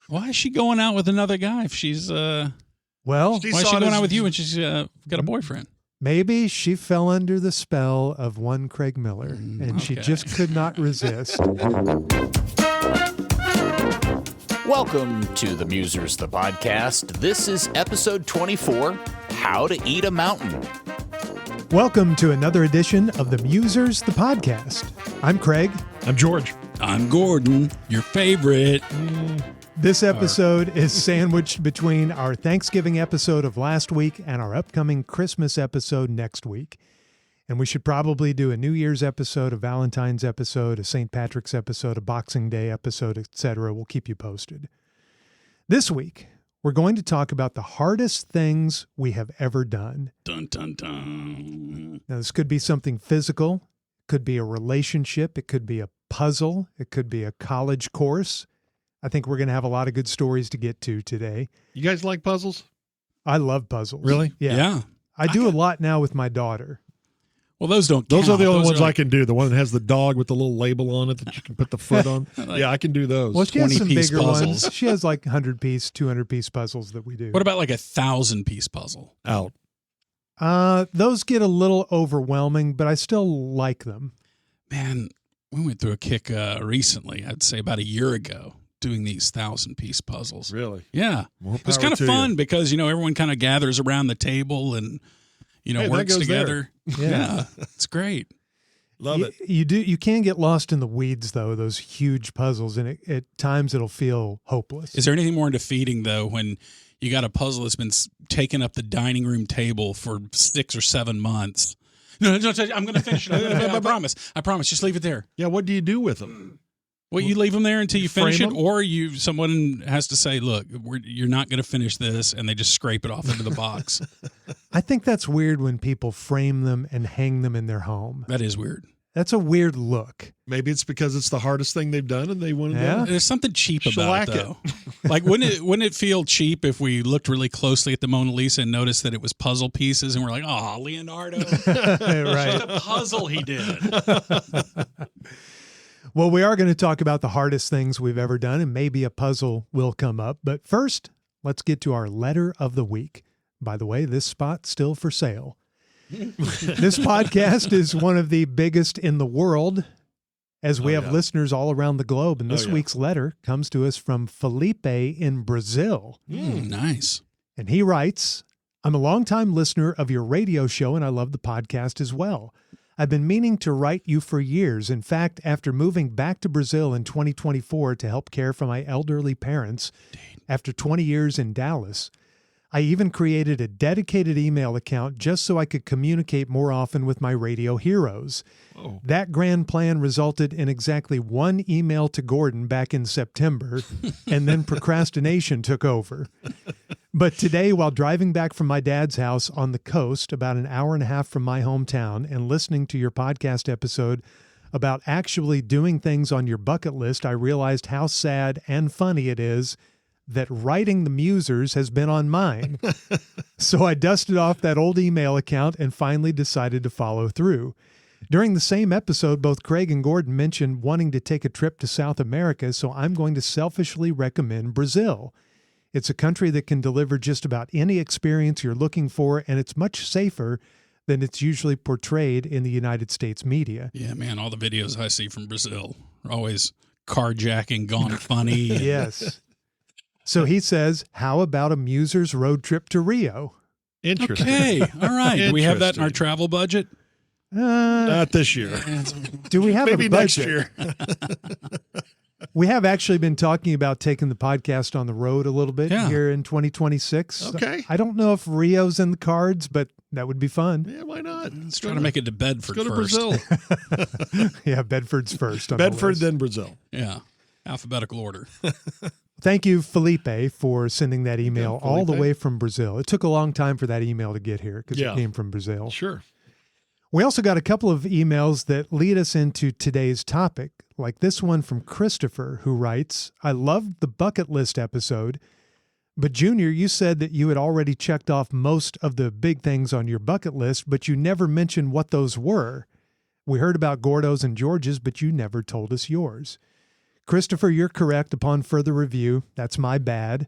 Why is she going out with another guy if she's Well, why is she going out with you when she's got a boyfriend? maybe she fell under the spell of one Craig Miller, and she just could not resist. Welcome to the Musers, the podcast. This is episode 24, How to Eat a Mountain. Welcome to another edition of the Musers, the podcast. I'm Craig. I'm George. I'm Gordon, your favorite. This episode is sandwiched between our Thanksgiving episode of last week and our upcoming Christmas episode next week. And we should probably do a New Year's episode, a Valentine's episode, a St. Patrick's episode, a Boxing Day episode, etc. We'll keep you posted. This week, we're going to talk about the hardest things we have ever done. Dun, dun, dun. Now, this could be something physical. It could be a relationship. It could be a puzzle. It could be a college course. I think we're going to have a lot of good stories to get to today. You guys like puzzles? I love puzzles. Really? Yeah. I do a lot now with my daughter. Well, those don't Those count. are the only ones are I can do. The one that has the dog with the little label on it that you can put the foot on. Yeah, I can do those. Well, she has some 20-piece bigger puzzles. ones. She has like 100-piece, 200-piece puzzles that we do. What about like 1,000-piece puzzle? Out. Those get a little overwhelming, but I still like them. Man, we went through a kick recently, I'd say about a year ago, doing these 1,000-piece puzzles. Really? Yeah. More It was power kind of to fun you. because, everyone kind of gathers around the table and, Hey, that works goes together. there. Yeah. It's great. Love it. You can get lost in the weeds, though, those huge puzzles, and at times it'll feel hopeless. Is there anything more defeating, though, when you got a puzzle that's been taking up the dining room table for 6 or 7 months? No, I'm going to finish it. I promise. I promise. Just leave it there. Yeah, what do you do with them? Well, you leave them there until you finish Frame it, them? or someone has to say, "Look, you're not going to finish this," and they just scrape it off into the box. I think that's weird when people frame them and hang them in their home. That is weird. That's a weird look. Maybe it's because it's the hardest thing they've done and they want to Yeah. know. There's something cheap about Shellac it, though. Like, wouldn't it feel cheap if we looked really closely at the Mona Lisa and noticed that it was puzzle pieces, and we're like, "Oh, Leonardo, Right. just a puzzle he did." Well, we are going to talk about the hardest things we've ever done, and maybe a puzzle will come up. But first, let's get to our letter of the week. By the way, this spot's still for sale. This podcast is one of the biggest in the world, as we have listeners all around the globe. And this week's letter comes to us from Felipe in Brazil. Nice. And he writes, I'm a longtime listener of your radio show, and I love the podcast as well. I've been meaning to write you for years. In fact, after moving back to Brazil in 2024 to help care for my elderly parents after 20 years in Dallas, I even created a dedicated email account just so I could communicate more often with my radio heroes. Oh. That grand plan resulted in exactly one email to Gordon back in September, and then procrastination took over. But today, while driving back from my dad's house on the coast, about an hour and a half from my hometown, and listening to your podcast episode about actually doing things on your bucket list, I realized how sad and funny it is that writing the Musers has been on mine. So I dusted off that old email account and finally decided to follow through. During the same episode, both Craig and Gordon mentioned wanting to take a trip to South America, so I'm going to selfishly recommend Brazil. It's a country that can deliver just about any experience you're looking for, and it's much safer than it's usually portrayed in the United States media. Yeah, man, all the videos I see from Brazil are always carjacking gone funny. Yes. So he says, how about a Musers road trip to Rio? Interesting. Okay, all right. Do we have that in our Interesting. travel budget? Not this year. Do we have Maybe a next budget? year. We have actually been talking about taking the podcast on the road a little bit here in 2026. Okay. I don't know if Rio's in the cards, but that would be fun. Yeah, why not? Let's try to make it to Bedford Let's go to first. Brazil. Yeah, Bedford's first. On the Bedford, list. then Brazil. Yeah, alphabetical order. Thank you, Felipe, for sending that email all the Felipe. way from Brazil. It took a long time for that email to get here because Yeah. it came from Brazil. Sure. We also got a couple of emails that lead us into today's topic, like this one from Christopher, who writes, I loved the bucket list episode, but Junior, you said that you had already checked off most of the big things on your bucket list, but you never mentioned what those were. We heard about Gordo's and George's, but you never told us yours. Christopher, you're correct. Upon further review, that's my bad.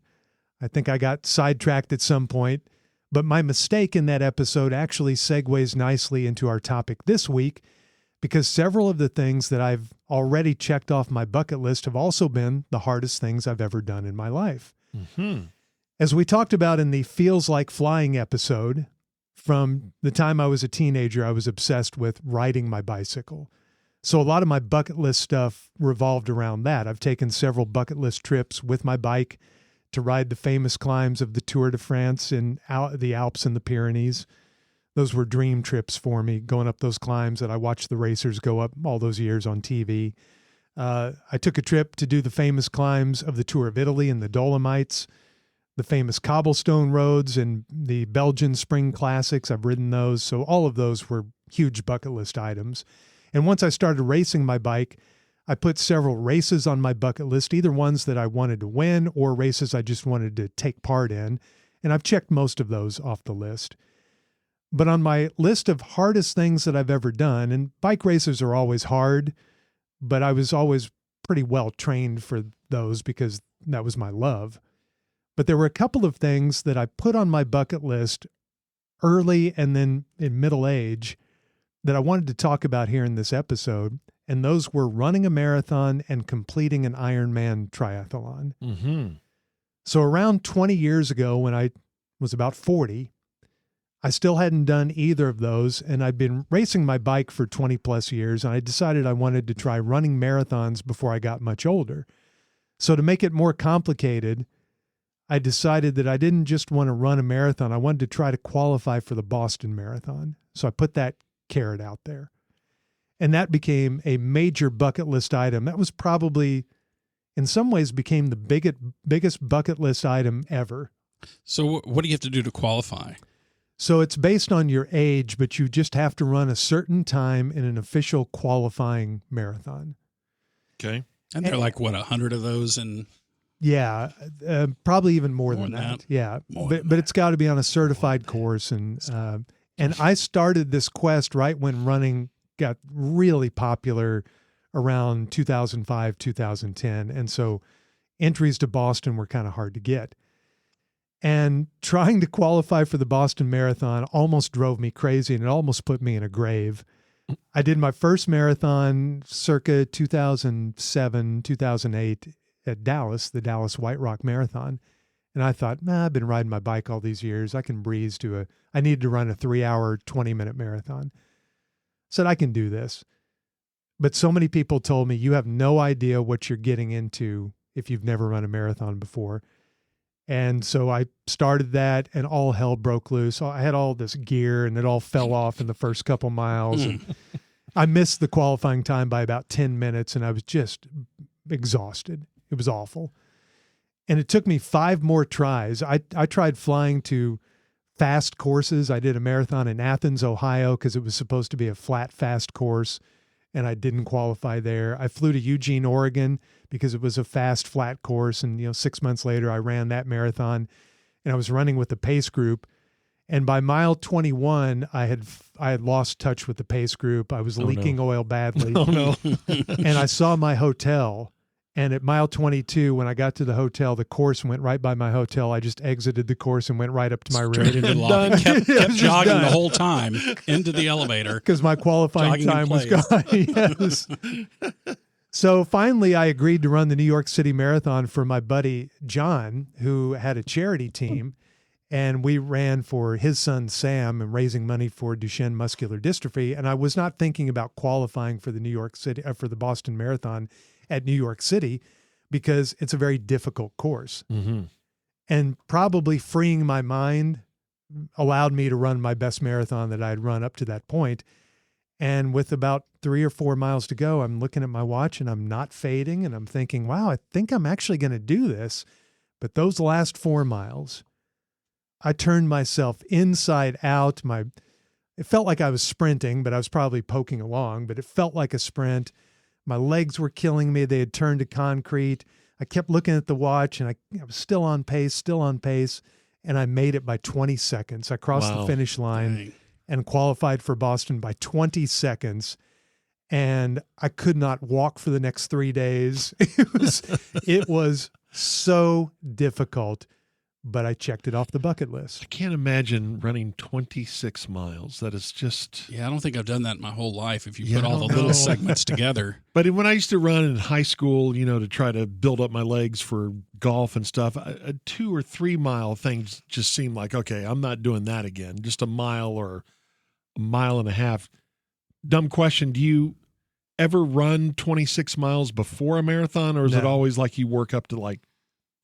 I think I got sidetracked at some point, but my mistake in that episode actually segues nicely into our topic this week, because several of the things that I've already checked off my bucket list have also been the hardest things I've ever done in my life. Mm-hmm. As we talked about in the Feels Like Flying episode, from the time I was a teenager, I was obsessed with riding my bicycle. So a lot of my bucket list stuff revolved around that. I've taken several bucket list trips with my bike to ride the famous climbs of the Tour de France in the Alps and the Pyrenees. Those were dream trips for me, going up those climbs that I watched the racers go up all those years on TV. I took a trip to do the famous climbs of the Tour of Italy and the Dolomites, the famous cobblestone roads and the Belgian Spring Classics. I've ridden those. So all of those were huge bucket list items. And once I started racing my bike, I put several races on my bucket list, either ones that I wanted to win or races I just wanted to take part in. And I've checked most of those off the list. But on my list of hardest things that I've ever done, and bike races are always hard, but I was always pretty well trained for those because that was my love. But there were a couple of things that I put on my bucket list early and then in middle age that I wanted to talk about here in this episode. And those were running a marathon and completing an Ironman triathlon. Mm-hmm. So around 20 years ago, when I was about 40, I still hadn't done either of those, and I'd been racing my bike for 20 plus years, and I decided I wanted to try running marathons before I got much older. So to make it more complicated, I decided that I didn't just want to run a marathon. I wanted to try to qualify for the Boston Marathon. So I put that carrot out there. And that became a major bucket list item. That was probably, in some ways, became the biggest bucket list item ever. So what do you have to do to qualify? So it's based on your age, but you just have to run a certain time in an official qualifying marathon. Okay. And there are like, what, 100 of those? And yeah, probably even more than that. Yeah, but it's got to be on a certified course. And I started this quest right when running got really popular around 2005, 2010. And so entries to Boston were kind of hard to get. And trying to qualify for the Boston Marathon almost drove me crazy, and it almost put me in a grave. I did my first marathon circa 2007, 2008 at Dallas, the Dallas White Rock Marathon. And I thought, I've been riding my bike all these years. I can breeze I needed to run a 3-hour, 20-minute marathon. Said, I can do this. But so many people told me, you have no idea what you're getting into if you've never run a marathon before. And so I started that, and all hell broke loose. I had all this gear, and it all fell off in the first couple miles. And I missed the qualifying time by about 10 minutes, and I was just exhausted. It was awful. And it took me 5 more tries. I tried flying to fast courses. I did a marathon in Athens, Ohio, because it was supposed to be a flat, fast course, and I didn't qualify there. I flew to Eugene, Oregon, because it was a fast, flat course. And, 6 months later, I ran that marathon, and I was running with the pace group. And by mile 21, I had lost touch with the pace group. I was leaking oil badly. Oh, no. And I saw my hotel. And at mile 22, when I got to the hotel, the course went right by my hotel. I just exited the course and went right up to my room. Straight into the lobby. Kept jogging the whole time into the elevator. Because my qualifying time was gone. Yes. So finally, I agreed to run the New York City Marathon for my buddy John, who had a charity team. And we ran for his son, Sam, and raising money for Duchenne muscular dystrophy. And I was not thinking about qualifying for the for the Boston Marathon at New York City, because it's a very difficult course. Mm-hmm. And probably freeing my mind allowed me to run my best marathon that I'd run up to that point. And with about 3 or 4 miles to go, I'm looking at my watch and I'm not fading. And I'm thinking, wow, I think I'm actually going to do this. But those last 4 miles, I turned myself inside out. It felt like I was sprinting, but I was probably poking along, but it felt like a sprint. My legs were killing me. They had turned to concrete. I kept looking at the watch, and I was still on pace, and I made it by 20 seconds. I crossed the finish line and qualified for Boston by 20 seconds. and I could not walk for the next 3 days. It was so difficult, but I checked it off the bucket list. I can't imagine running 26 miles. That is just... Yeah, I don't think I've done that my whole life if you Yeah, put I all the don't little know. segments together. But when I used to run in high school, to try to build up my legs for golf and stuff, a 2 or 3 mile things just seemed like, okay, I'm not doing that again. Just a mile or a mile and a half. Dumb question. Do you ever run 26 miles before a marathon, or is it No. always like you work up to like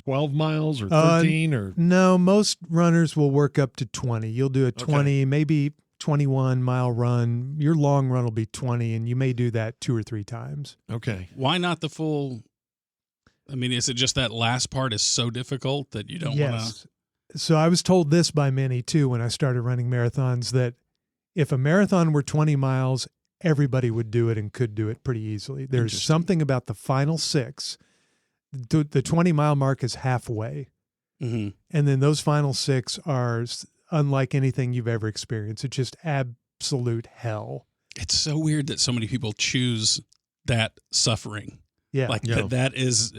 12 miles or 13 or? No, most runners will work up to 20. You'll do a 20, maybe 21 mile run. Your long run will be 20, and you may do that 2 or 3 times. Okay. Why not the full? I mean, is it just that last part is so difficult that you don't want to? So I was told this by many too when I started running marathons, that if a marathon were 20 miles, everybody would do it and could do it pretty easily. There's Interesting. something about the final 6. The 20-mile mark is halfway. Mm-hmm. And then those final 6 are unlike anything you've ever experienced. It's just absolute hell. It's so weird that so many people choose that suffering. Yeah. Like Yeah. that is,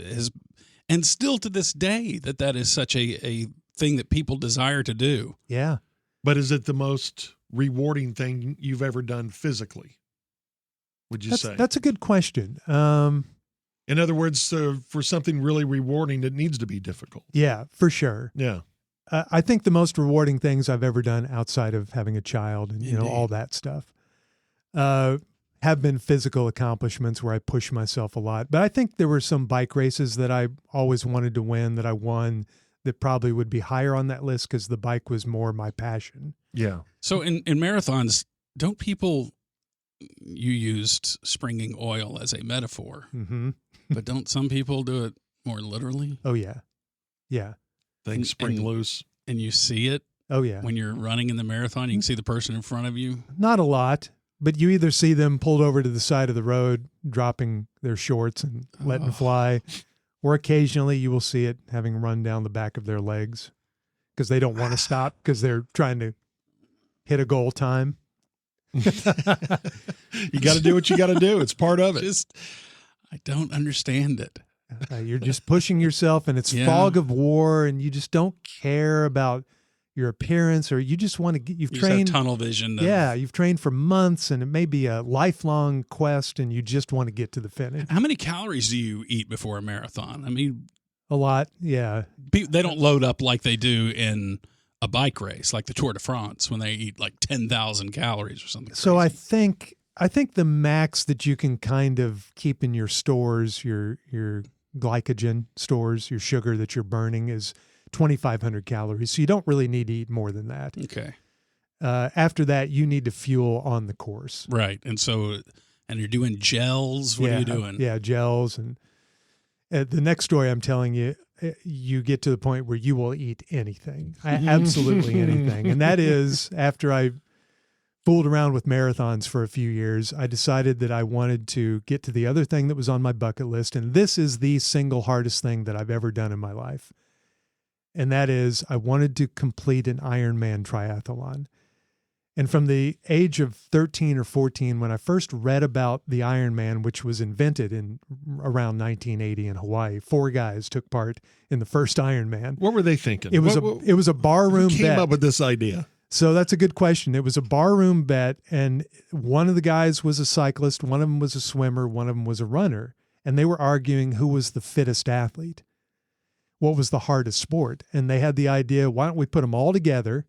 and still to this day, that is such a thing that people desire to do. Yeah. But is it the most rewarding thing you've ever done physically? Would you say? That's a good question. In other words, for something really rewarding, it needs to be difficult. Yeah, for sure. Yeah. I think the most rewarding things I've ever done outside of having a child and, Indeed. all that stuff, have been physical accomplishments where I push myself a lot. But I think there were some bike races that I always wanted to win that I won that probably would be higher on that list because the bike was more my passion. Yeah. So in marathons, don't people? You used springing oil as a metaphor, Mm-hmm. but don't some people do it more literally? Oh, yeah. Yeah. Things spring And- loose. And you see it Oh, yeah. when you're running in the marathon. You can see the person in front of you. Not a lot, but you either see them pulled over to the side of the road, dropping their shorts and letting Oh. fly, or occasionally you will see it having run down the back of their legs because they don't want to stop because they're trying to hit a goal time. You got to do what you got to do. It's part of it. Just, I don't understand it. You're just pushing yourself, and it's Yeah. fog of war, and you just don't care about your appearance, or you just want to get. You've You just have trained, tunnel vision. yeah, you've trained for months, and it may be a lifelong quest, and you just want to get to the finish. How many calories do you eat before a marathon? I mean, A lot, yeah. they don't load up like they do in a bike race, like the Tour de France, when they eat like 10,000 calories or something. So I crazy. think the max that you can kind of keep in your stores, your glycogen stores, your sugar that you're burning is 2,500 calories. So you don't really need to eat more than that. Okay. After that, you need to fuel on the course. Right. And so, and you're doing gels. What are you doing? Yeah, gels. And the next story I'm telling you, you get to the point where you will eat anything, absolutely anything. And that is after I fooled around with marathons for a few years, I decided that I wanted to get to the other thing that was on my bucket list. And this is the single hardest thing that I've ever done in my life. And that is I wanted to complete an Ironman triathlon. And from the age of 13 or 14, when I first read about the Ironman, which was invented in around 1980 in Hawaii, 4 guys took part in the first Ironman. What were they thinking? It was What it was a barroom who came bet. up with this idea? So that's a good question. It was a barroom bet, and one of the guys was a cyclist, one of them was a swimmer, one of them was a runner, and they were arguing who was the fittest athlete, what was the hardest sport, and they had the idea, why don't we put them all together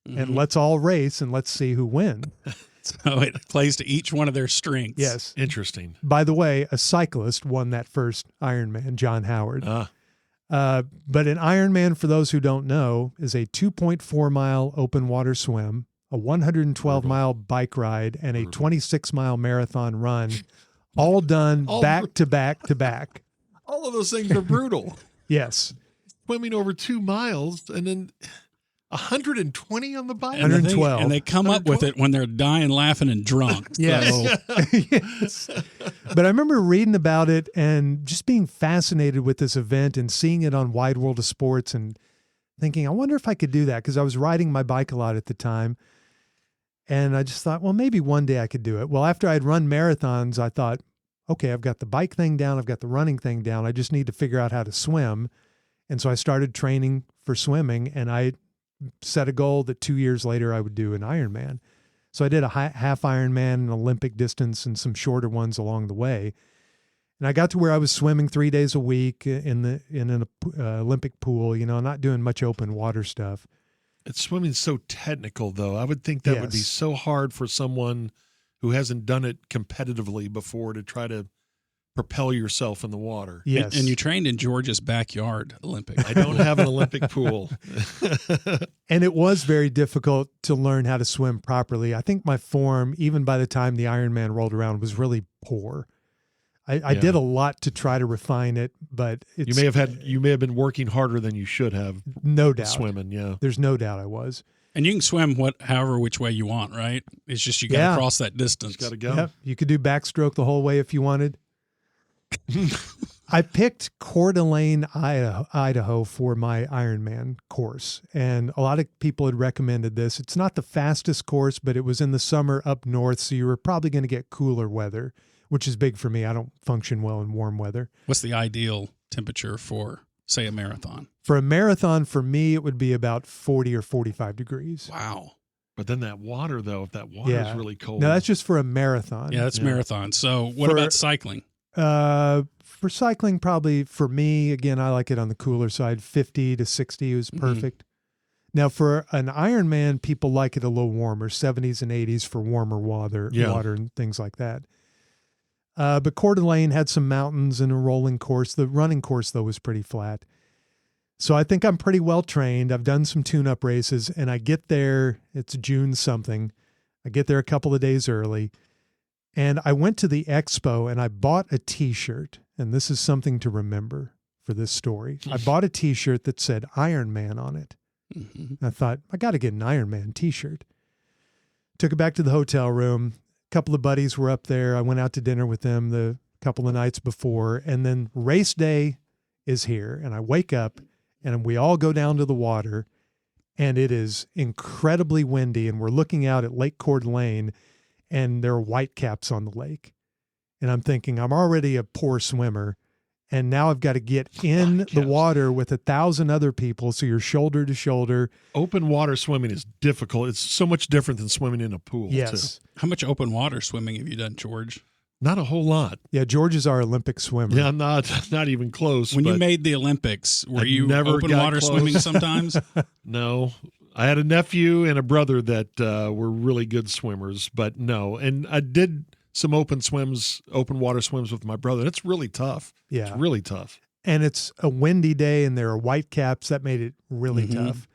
and let's all race and let's see who wins. So it plays to each one of their strengths. Yes. Interesting. By the way, a cyclist won that first Ironman, John Howard. But an Ironman, for those who don't know, is a 2.4 mile open water swim, a 112 mile bike ride, and a 26 mile marathon run, all done back to back to back. All of those things are brutal. Yes. Swimming over 2 miles and then 120 on the bike. And 112. and they come up with it when they're dying, laughing, and drunk. Yes. So, Yes. But I remember reading about it and just being fascinated with this event and seeing it on Wide World of Sports and thinking, I wonder if I could do that, because I was riding my bike a lot at the time. And I just thought, well, maybe one day I could do it. Well, after I'd run marathons, I thought, okay, I've got the bike thing down. I've got the running thing down. I just need to figure out how to swim. And so I started training for swimming, and I set a goal that 2 years later I would do an Ironman. So I did a half Ironman, an Olympic distance, and some shorter ones along the way. And I got to where I was swimming 3 days a week in an Olympic pool, not doing much open water stuff. Swimming's so technical, though. I would think that would be so hard for someone who hasn't done it competitively before to try to propel yourself in the water. Yes. And you trained in Georgia's backyard Olympic. I don't have an Olympic pool. And it was very difficult to learn how to swim properly. I think my form, even by the time the Ironman rolled around, was really poor. I did a lot to try to refine it, but you may have been working harder than you should have. No doubt. Swimming, yeah. There's no doubt I was. And you can swim however which way you want, right? It's just you got to cross that distance. Got to go. Yep. You could do backstroke the whole way if you wanted. I picked Coeur d'Alene, Idaho for my Ironman course. And a lot of people had recommended this. It's not the fastest course, but it was in the summer up north, so you were probably going to get cooler weather, which is big for me. I don't function well in warm weather. What's the ideal temperature for, say, a marathon? For a marathon, for me, it would be about 40 or 45 degrees. Wow. But then that water, though, if that water is really cold. No, that's just for a marathon. Yeah, that's marathon. So what about cycling? For cycling, probably for me, again, I like it on the cooler side. 50 to 60 is perfect. Now, for an Ironman, people like it a little warmer, 70s and 80s for warmer water and things like that. But Coeur d'Alene had some mountains and a rolling course. The running course, though, was pretty flat. So I think I'm pretty well trained. I've done some tune-up races, and I get there, it's June something. I get there a couple of days early, and I went to the expo, and I bought a T-shirt, and this is something to remember for this story. I bought a T-shirt that said Ironman on it. I thought, I got to get an Ironman T-shirt. Took it back to the hotel room. A couple of buddies were up there. I went out to dinner with them the couple of nights before, and then race day is here, and I wake up, and we all go down to the water, and it is incredibly windy, and we're looking out at Lake Coeur d'Alene, and there are whitecaps on the lake. And I'm thinking, I'm already a poor swimmer, and now I've got to get in the water with 1,000 other people, so you're shoulder to shoulder. Open water swimming is difficult. It's so much different than swimming in a pool, Yes. too. How much open water swimming have you done, George? Not a whole lot. Yeah, George is our Olympic swimmer. Yeah, not even close. When you made the Olympics, were you never open got water close. swimming sometimes? No. I had a nephew and a brother that were really good swimmers, but no. And I did some open water swims with my brother. It's really tough. Yeah. It's really tough. And it's a windy day, and there are whitecaps. That made it really tough.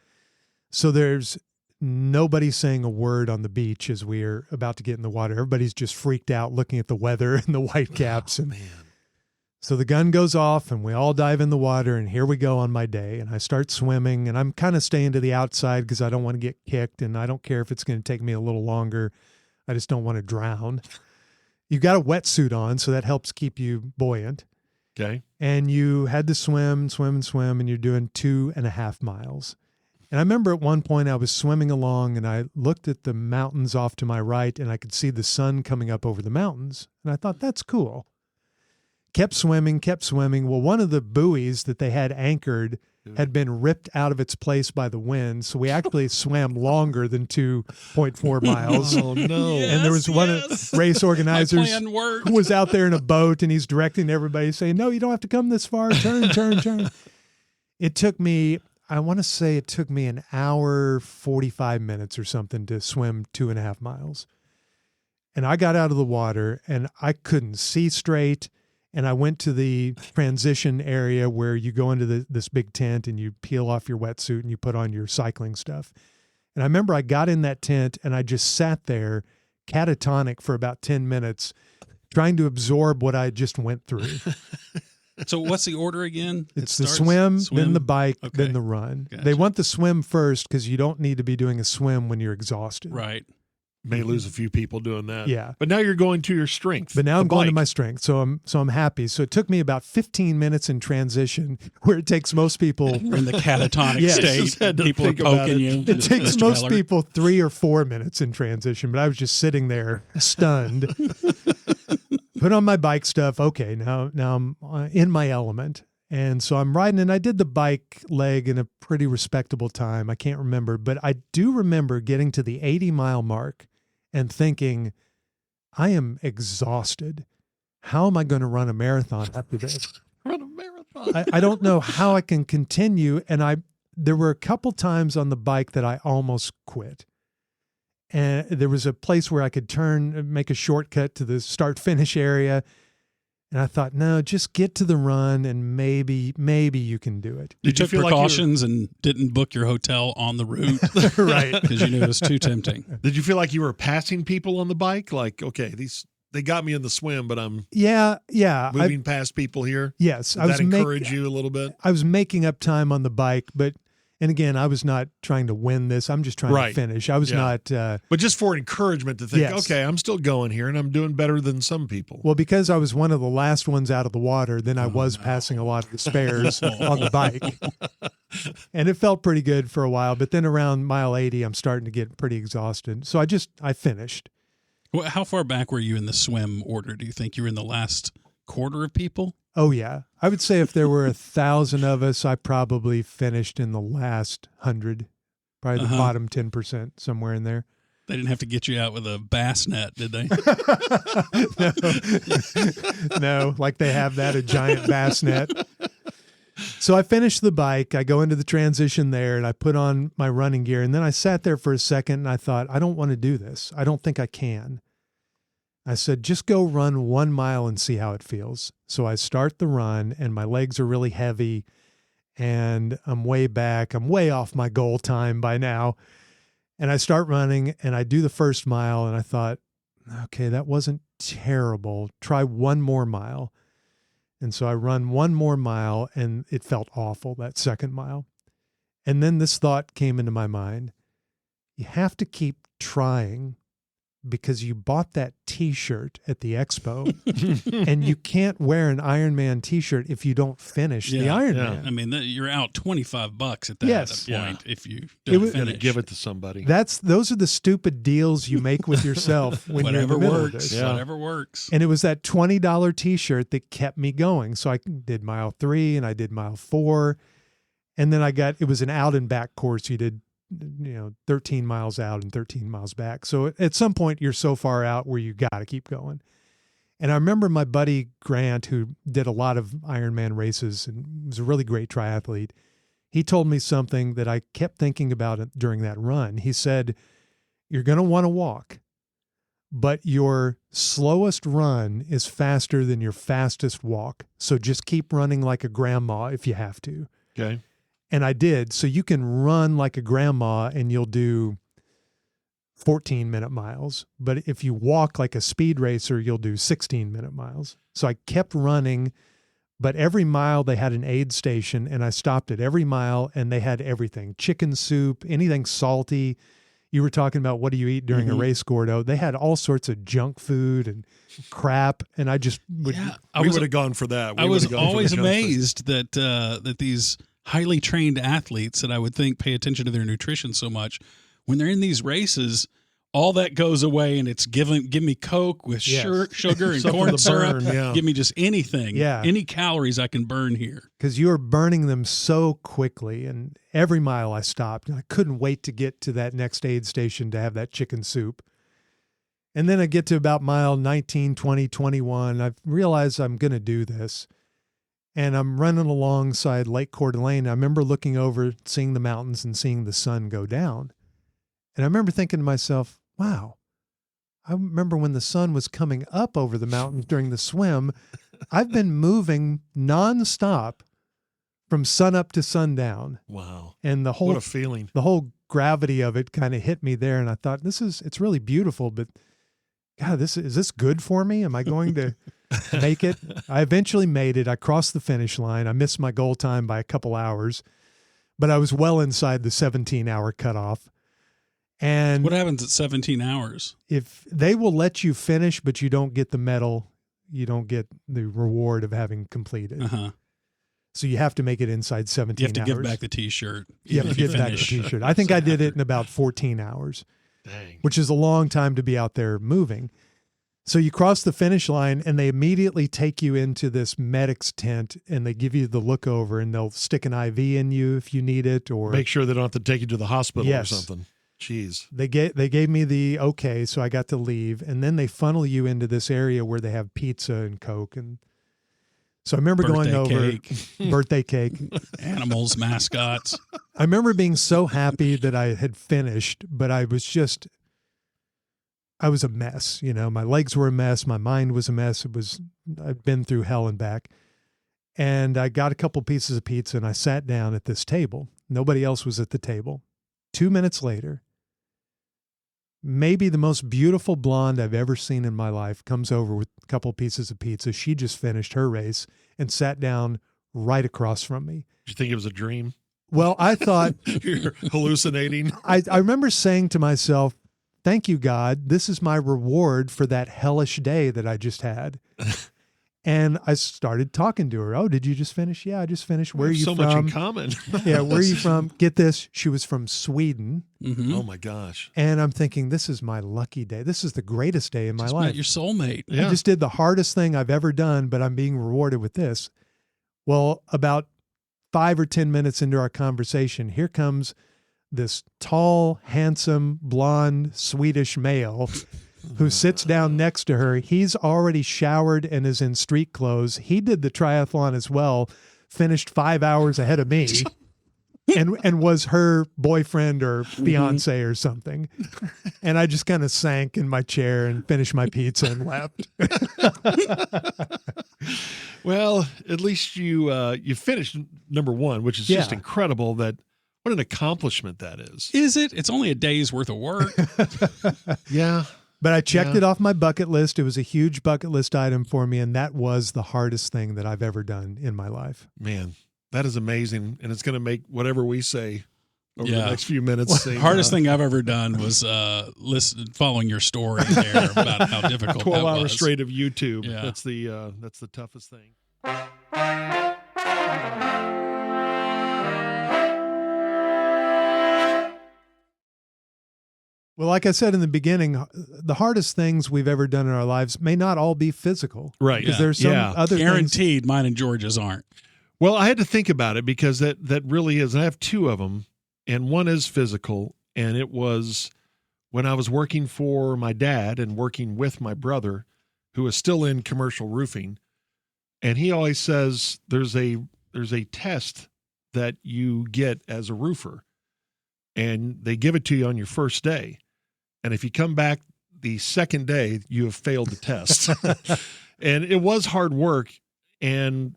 So there's nobody saying a word on the beach as we're about to get in the water. Everybody's just freaked out looking at the weather and the whitecaps. And so the gun goes off, and we all dive in the water, and here we go on my day. And I start swimming, and I'm kind of staying to the outside because I don't want to get kicked, and I don't care if it's going to take me a little longer. I just don't want to drown. You've got a wetsuit on, so that helps keep you buoyant. Okay. And you had to swim, and you're doing 2.5 miles. And I remember at one point I was swimming along, and I looked at the mountains off to my right, and I could see the sun coming up over the mountains. And I thought, that's cool. Kept swimming. Well, one of the buoys that they had anchored had been ripped out of its place by the wind. So we actually swam longer than 2.4 miles. Oh, no. And there was one race organizers who was out there in a boat, and he's directing everybody saying, no, you don't have to come this far. Turn. It took me, I want to say it took me an hour, 45 minutes or something to swim 2.5 miles. And I got out of the water, and I couldn't see straight. And I went to the transition area where you go into this big tent, and you peel off your wetsuit and you put on your cycling stuff. And I remember I got in that tent, and I just sat there catatonic for about 10 minutes trying to absorb what I just went through. So what's the order again? It's the swim, then the bike, then the run. Gotcha. They want the swim first because you don't need to be doing a swim when you're exhausted. Right. May lose a few people doing that. Yeah. But now you're going to your strength. But now the I'm going to bike. my strength. So I'm happy. So it took me about 15 minutes in transition, where it takes most people We're in the catatonic Yes. state. Just had to People are think about poking it. you. it takes Mr. most Heller. people 3 or 4 minutes in transition, but I was just sitting there stunned. Put on my bike stuff. Okay, now I'm in my element. And so I'm riding, and I did the bike leg in a pretty respectable time. I can't remember, but I do remember getting to the 80-mile mark and thinking, I am exhausted. How am I going to run a marathon after this? Run a marathon. I don't know how I can continue. And there were a couple times on the bike that I almost quit. And there was a place where I could make a shortcut to the start finish area. And I thought, no, just get to the run and maybe you can do it. You Did you took feel like you were- precautions and didn't book your hotel on the route Right. because you knew it was too tempting. Did you feel like you were passing people on the bike? Like, okay, they got me in the swim, but I'm Yeah. moving past people here. Yes. Did that encourage you a little bit? I was making up time on the bike, and again, I was not trying to win this. I'm just trying Right. to finish. I was Yeah. not, But just for encouragement to think, Yes. okay, I'm still going here and I'm doing better than some people. well, because I was one of the last ones out of the water, then I was passing a lot of the spares on the bike. And it felt pretty good for a while. But then around mile 80, I'm starting to get pretty exhausted. So I finished. Well, how far back were you in the swim order? Do you think you were in the last quarter of people? Oh, yeah. I would say if there were 1,000 of us, I probably finished in the last 100, probably the bottom 10%, somewhere in there. They didn't have to get you out with a bass net, did they? No, like they have a giant bass net. So I finished the bike. I go into the transition there and I put on my running gear. And then I sat there for a second and I thought, I don't want to do this. I don't think I can. I said, just go run 1 mile and see how it feels. So I start the run and my legs are really heavy and I'm way back. I'm way off my goal time by now. And I start running and I do the first mile and I thought, okay, that wasn't terrible. Try 1 more mile. And so I run 1 more mile and it felt awful, that second mile. And then this thought came into my mind. You have to keep trying because you bought that T-shirt at the expo and you can't wear an Ironman T-shirt if you don't finish the Ironman. I mean, you're out $25 at that Yes. point if you It don't was- Got to finish. give it to somebody. Those are the stupid deals you make with yourself when you're in Whatever the middle of works. this. Yeah. Whatever works. And it was that $20 T-shirt that kept me going. So I did mile 3 and I did mile 4. And then it was an out and back course. You did, 13 miles out and 13 miles back. So at some point you're so far out where you got to keep going. And I remember my buddy Grant, who did a lot of Ironman races and was a really great triathlete. He told me something that I kept thinking about it during that run. He said, you're going to want to walk, but your slowest run is faster than your fastest walk. So just keep running like a grandma if you have to. Okay. And I did. So you can run like a grandma and you'll do 14-minute miles. But if you walk like a speed racer, you'll do 16-minute miles. So I kept running, but every mile they had an aid station and I stopped at every mile and they had everything. Chicken soup, anything salty. You were talking about what do you eat during a race, Gordo. They had all sorts of junk food and crap. And I just would. Yeah, We would have gone for that. I was would've gone for always the junk food. amazed that these highly trained athletes that I would think pay attention to their nutrition so much, when they're in these races, all that goes away and it's give me Coke with Yes. sugar and Something corn to syrup. burn, yeah. Give me just anything. Yeah. Any calories I can burn here. Because you were burning them so quickly. And every mile I stopped. And I couldn't wait to get to that next aid station to have that chicken soup. And then I get to about mile 19, 20, 21. I realize I'm going to do this. And I'm running alongside Lake Coeur d'Alene. I remember looking over, seeing the mountains and seeing the sun go down. And I remember thinking to myself, wow, I remember when the sun was coming up over the mountains during the swim. I've been moving nonstop from sunup to sundown. Wow. And the What a feeling. whole gravity of it kind of hit me there. And I thought, it's really beautiful, but God, is this good for me? Am I going to make it? I eventually made it. I crossed the finish line. I missed my goal time by a couple hours, but I was well inside the 17-hour cutoff. And What happens at 17 hours? if they will let you finish, but you don't get the medal, you don't get the reward of having completed. Uh-huh. So you have to make it inside 17 You have to hours. give back the T-shirt. You have to give back the T-shirt. I think I did it in about 14 hours, Dang. which is a long time to be out there moving. So you cross the finish line and they immediately take you into this medic's tent and they give you the look over and they'll stick an IV in you if you need it, or Make sure they don't have to take you to the hospital Yes. or something. Jeez. they gave me the okay, so I got to leave, and then they funnel you into this area where they have pizza and Coke. And so I remember going over birthday cake. Animals, mascots. I remember being so happy that I had finished, but I was a mess. You know, my legs were a mess. My mind was a mess. I'd been through hell and back. And I got a couple pieces of pizza and I sat down at this table. Nobody else was at the table. 2 minutes later, maybe the most beautiful blonde I've ever seen in my life comes over with a couple pieces of pizza. She just finished her race and sat down right across from me. Did you think it was a dream? Well, I thought, You're hallucinating. I remember saying to myself, thank you, God. This is my reward for that hellish day that I just had. And I started talking to her. Oh, did you just finish? Yeah, I just finished. Where are you so from? much in common. Yeah, where are you from? Get this. She was from Sweden. Mm-hmm. Oh my gosh. And I'm thinking, this is my lucky day. This is the greatest day in my Just life. met your soulmate. Yeah. I just did the hardest thing I've ever done, but I'm being rewarded with this. Well, about 5 or 10 minutes into our conversation, here comes this tall, handsome, blonde, Swedish male who sits down next to her. He's already showered and is in street clothes. He did the triathlon as well, finished 5 hours ahead of me, and was her boyfriend or fiance or something. And I just kind of sank in my chair and finished my pizza and left. Well, at least you finished number one, which is just Yeah. incredible. What an accomplishment that is. Is it? It's only a day's worth of work. Yeah. But I checked Yeah. it off my bucket list. It was a huge bucket list item for me, and that was the hardest thing that I've ever done in my life. Man, that is amazing. And it's going to make whatever we say over the Yeah. next few minutes seem, Hardest thing I've ever done was following your story there about how difficult 12 that hours was. straight of YouTube. Yeah. That's the toughest thing. Well, like I said in the beginning, the hardest things we've ever done in our lives may not all be physical. Right. Because Yeah. there's some Yeah. other things. Guaranteed, mine and George's aren't. Well, I had to think about it because that really is. I have two of them, and one is physical, and it was when I was working for my dad and working with my brother, who is still in commercial roofing, and he always says there's a test that you get as a roofer, and they give it to you on your first day, and if you come back the second day, you have failed the test. And it was hard work, and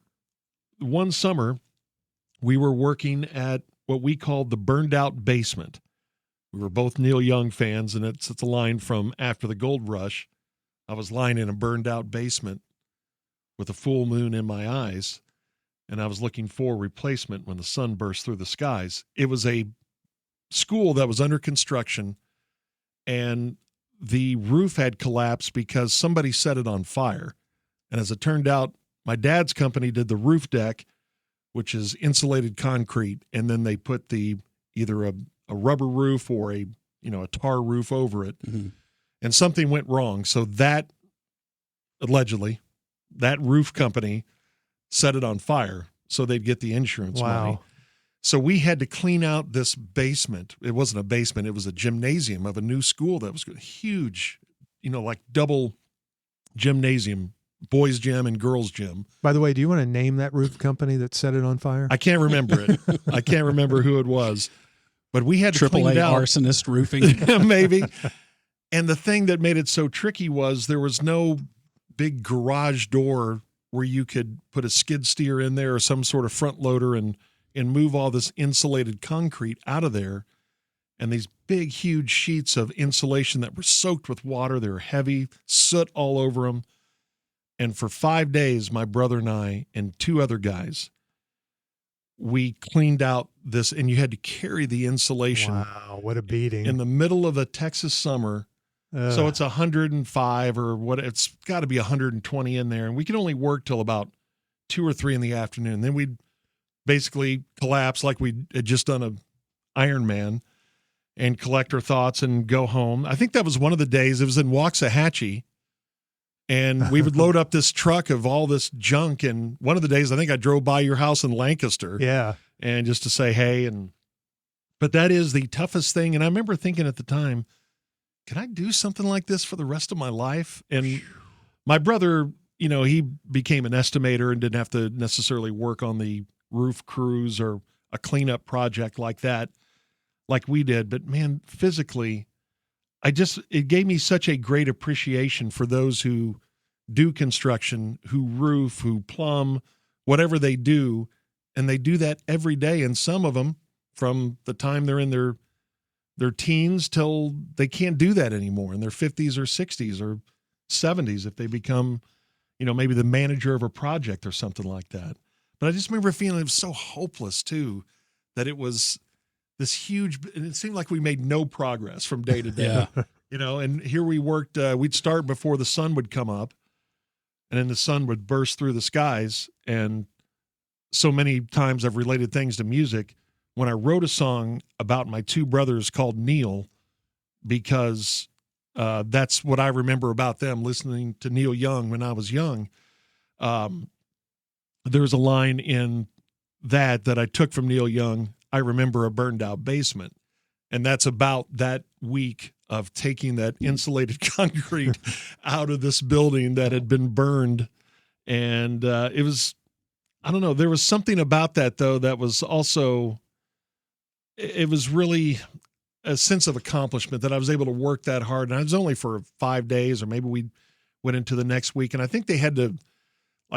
one summer, we were working at what we called the Burned Out Basement. We were both Neil Young fans, and it's a line from After the Gold Rush. I was lying in a burned out basement with a full moon in my eyes, and I was looking for a replacement when the sun burst through the skies. It was a school that was under construction, and the roof had collapsed because somebody set it on fire. And as it turned out, my dad's company did the roof deck, which is insulated concrete, and then they put either a rubber roof or a tar roof over it. Mm-hmm. And something went wrong. So that allegedly, that roof company set it on fire so they'd get the insurance money. Wow. So we had to clean out this basement. It wasn't a basement. It was a gymnasium of a new school that was huge, like double gymnasium, boys gym and girls gym. By the way, do you want to name that roof company that set it on fire? I can't remember it. I can't remember who it was, but we had to clean it AAA out. arsonist roofing. Maybe. And the thing that made it so tricky was there was no big garage door where you could put a skid steer in there or some sort of front loader and move all this insulated concrete out of there. And these big, huge sheets of insulation that were soaked with water, they were heavy, soot all over them. And for 5 days, my brother and I and two other guys, we cleaned out this, and you had to carry the insulation Wow, what a beating. in the middle of a Texas summer. So it's 105 or what, it's got to be 120 in there. And we could only work till about 2 or 3 in the afternoon. Then we'd basically collapse like we had just done a Ironman and collect our thoughts and go home. I think that was one of the days. It was in Waxahachie. And we would load up this truck of all this junk. And one of the days, I think I drove by your house in Lancaster. Yeah. And just to say, hey, but that is the toughest thing. And I remember thinking at the time, can I do something like this for the rest of my life? And my brother, he became an estimator and didn't have to necessarily work on the roof crews or a cleanup project like that, like we did. But man, physically, it gave me such a great appreciation for those who do construction, who roof, who plumb, whatever they do. And they do that every day. And some of them, from the time they're in their teens till they can't do that anymore in their 50s or 60s or 70s if they become, maybe the manager of a project or something like that. But I just remember feeling it was so hopeless too, that it was this huge, and it seemed like we made no progress from day to day. Yeah. And here we worked, we'd start before the sun would come up, and then the sun would burst through the skies. And so many times I've related things to music. When I wrote a song about my 2 brothers called Neil, because that's what I remember about them, listening to Neil Young when I was young. There's a line in that I took from Neil Young, I remember a burned out basement. And that's about that week of taking that insulated concrete out of this building that had been burned. And it was, I don't know, there was something about that, though, that was also, it was really a sense of accomplishment that I was able to work that hard. And I was only for 5 days, or maybe we went into the next week. And I think they had to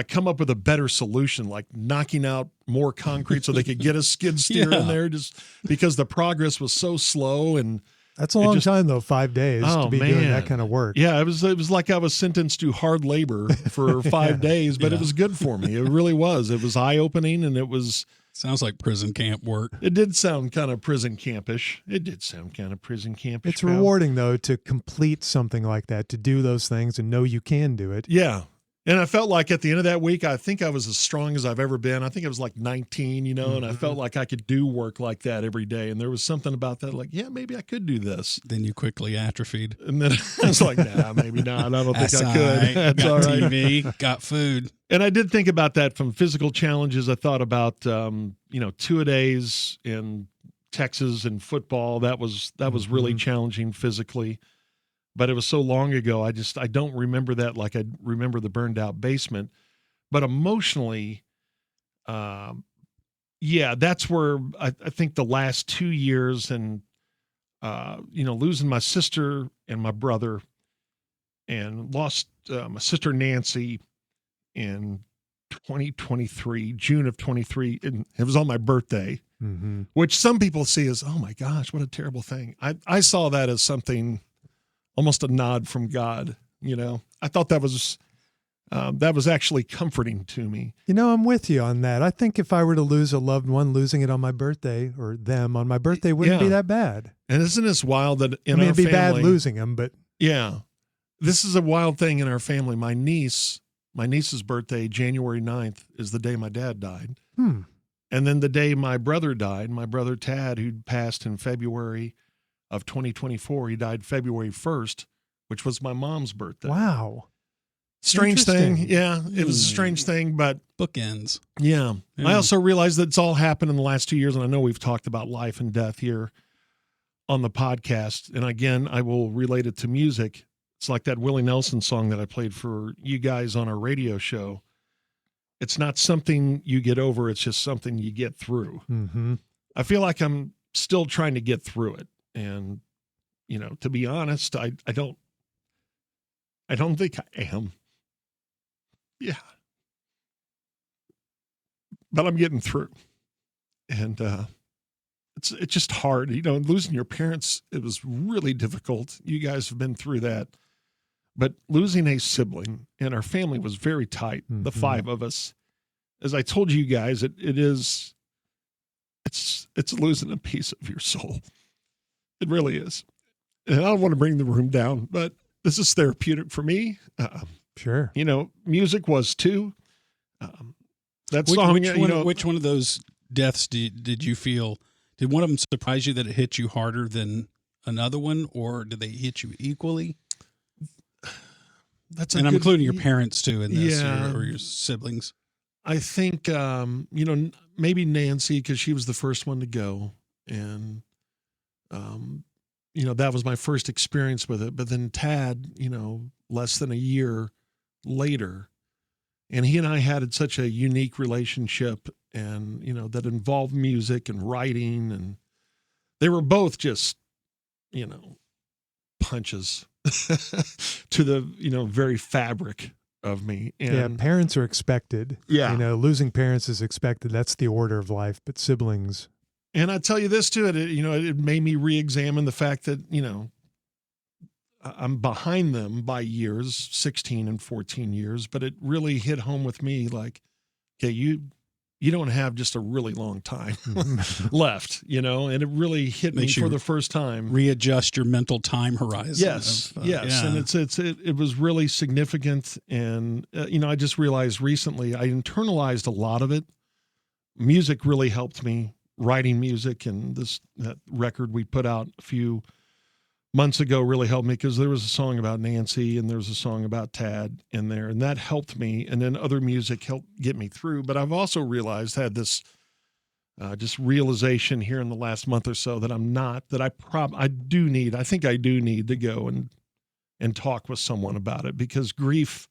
come up with a better solution, like knocking out more concrete so they could get a skid steer in there, just because the progress was so slow. And that's a long time, though, 5 days to be doing that kind of work. Yeah, it was like I was sentenced to hard labor for 5 days, but it was good for me. It really was. It was eye-opening, and it was... Sounds like prison camp work. It did sound kind of prison campish. It's rewarding, though, to complete something like that, to do those things and know you can do it. Yeah. And I felt like at the end of that week, I think I was as strong as I've ever been. I think I was like 19, and I felt like I could do work like that every day. And there was something about that, like, yeah, maybe I could do this. Then you quickly atrophied. And then I was like, nah, maybe not. I don't think I could. That's got all right. TV, got food. And I did think about that from physical challenges. I thought about, 2-a-days in Texas and football. That was really challenging physically. But it was so long ago, I don't remember that like I remember the burned out basement. But emotionally, that's where I think the last 2 years and, losing my sister and my brother, and lost my sister Nancy in 2023, June of 23. And it was on my birthday, which some people see as, oh my gosh, what a terrible thing. I saw that as something, almost a nod from God. I thought that was actually comforting to me. I'm with you on that. I think if I were to lose a loved one, losing it on my birthday, or them on my birthday, wouldn't be that bad. And isn't this wild that in our family, it'd be bad losing them, but yeah, this is a wild thing in our family. My niece's birthday, January 9th, is the day my dad died. And then the day my brother died, my brother Tad, who'd passed in February of 2024, he died February 1st, which was my mom's birthday. Wow. Strange thing. Yeah, it was a strange thing, but bookends. Yeah. I also realized that it's all happened in the last 2 years, and I know we've talked about life and death here on the podcast. And again, I will relate it to music. It's like that Willie Nelson song that I played for you guys on our radio show. It's not something you get over. It's just something you get through. I feel like I'm still trying to get through it. And, to be honest, I don't think I am. Yeah. But I'm getting through. And it's just hard. Losing your parents, it was really difficult. You guys have been through that. But losing a sibling, and our family was very tight, the 5 of us. As I told you guys, it is it's losing a piece of your soul. It really is. And I don't want to bring the room down, but this is therapeutic for me. Sure. Music was too. That song, which one of those deaths did you feel? Did one of them surprise you that it hit you harder than another one, or did they hit you equally? I'm including your parents too in this, or your siblings. I think maybe Nancy, because she was the first one to go, and that was my first experience with it. But then Tad, less than a year later, and he and I had such a unique relationship, and that involved music and writing, and they were both just punches to the very fabric of me. And parents are expected. Losing parents is expected. That's the order of life. But siblings. And I tell you this too, it made me re-examine the fact that I'm behind them by years, 16 and 14 years, but it really hit home with me like, okay, you don't have just a really long time left, and it really hit me for the first time. Readjust your mental time horizon. Yes. And it was really significant. And, I just realized recently I internalized a lot of it. Music really helped me, writing music, and that record we put out a few months ago really helped me, because there was a song about Nancy and there was a song about Tad in there, and that helped me. And then other music helped get me through. But I've also had this just realization here in the last month or so that I do need to go and talk with someone about it, because grief,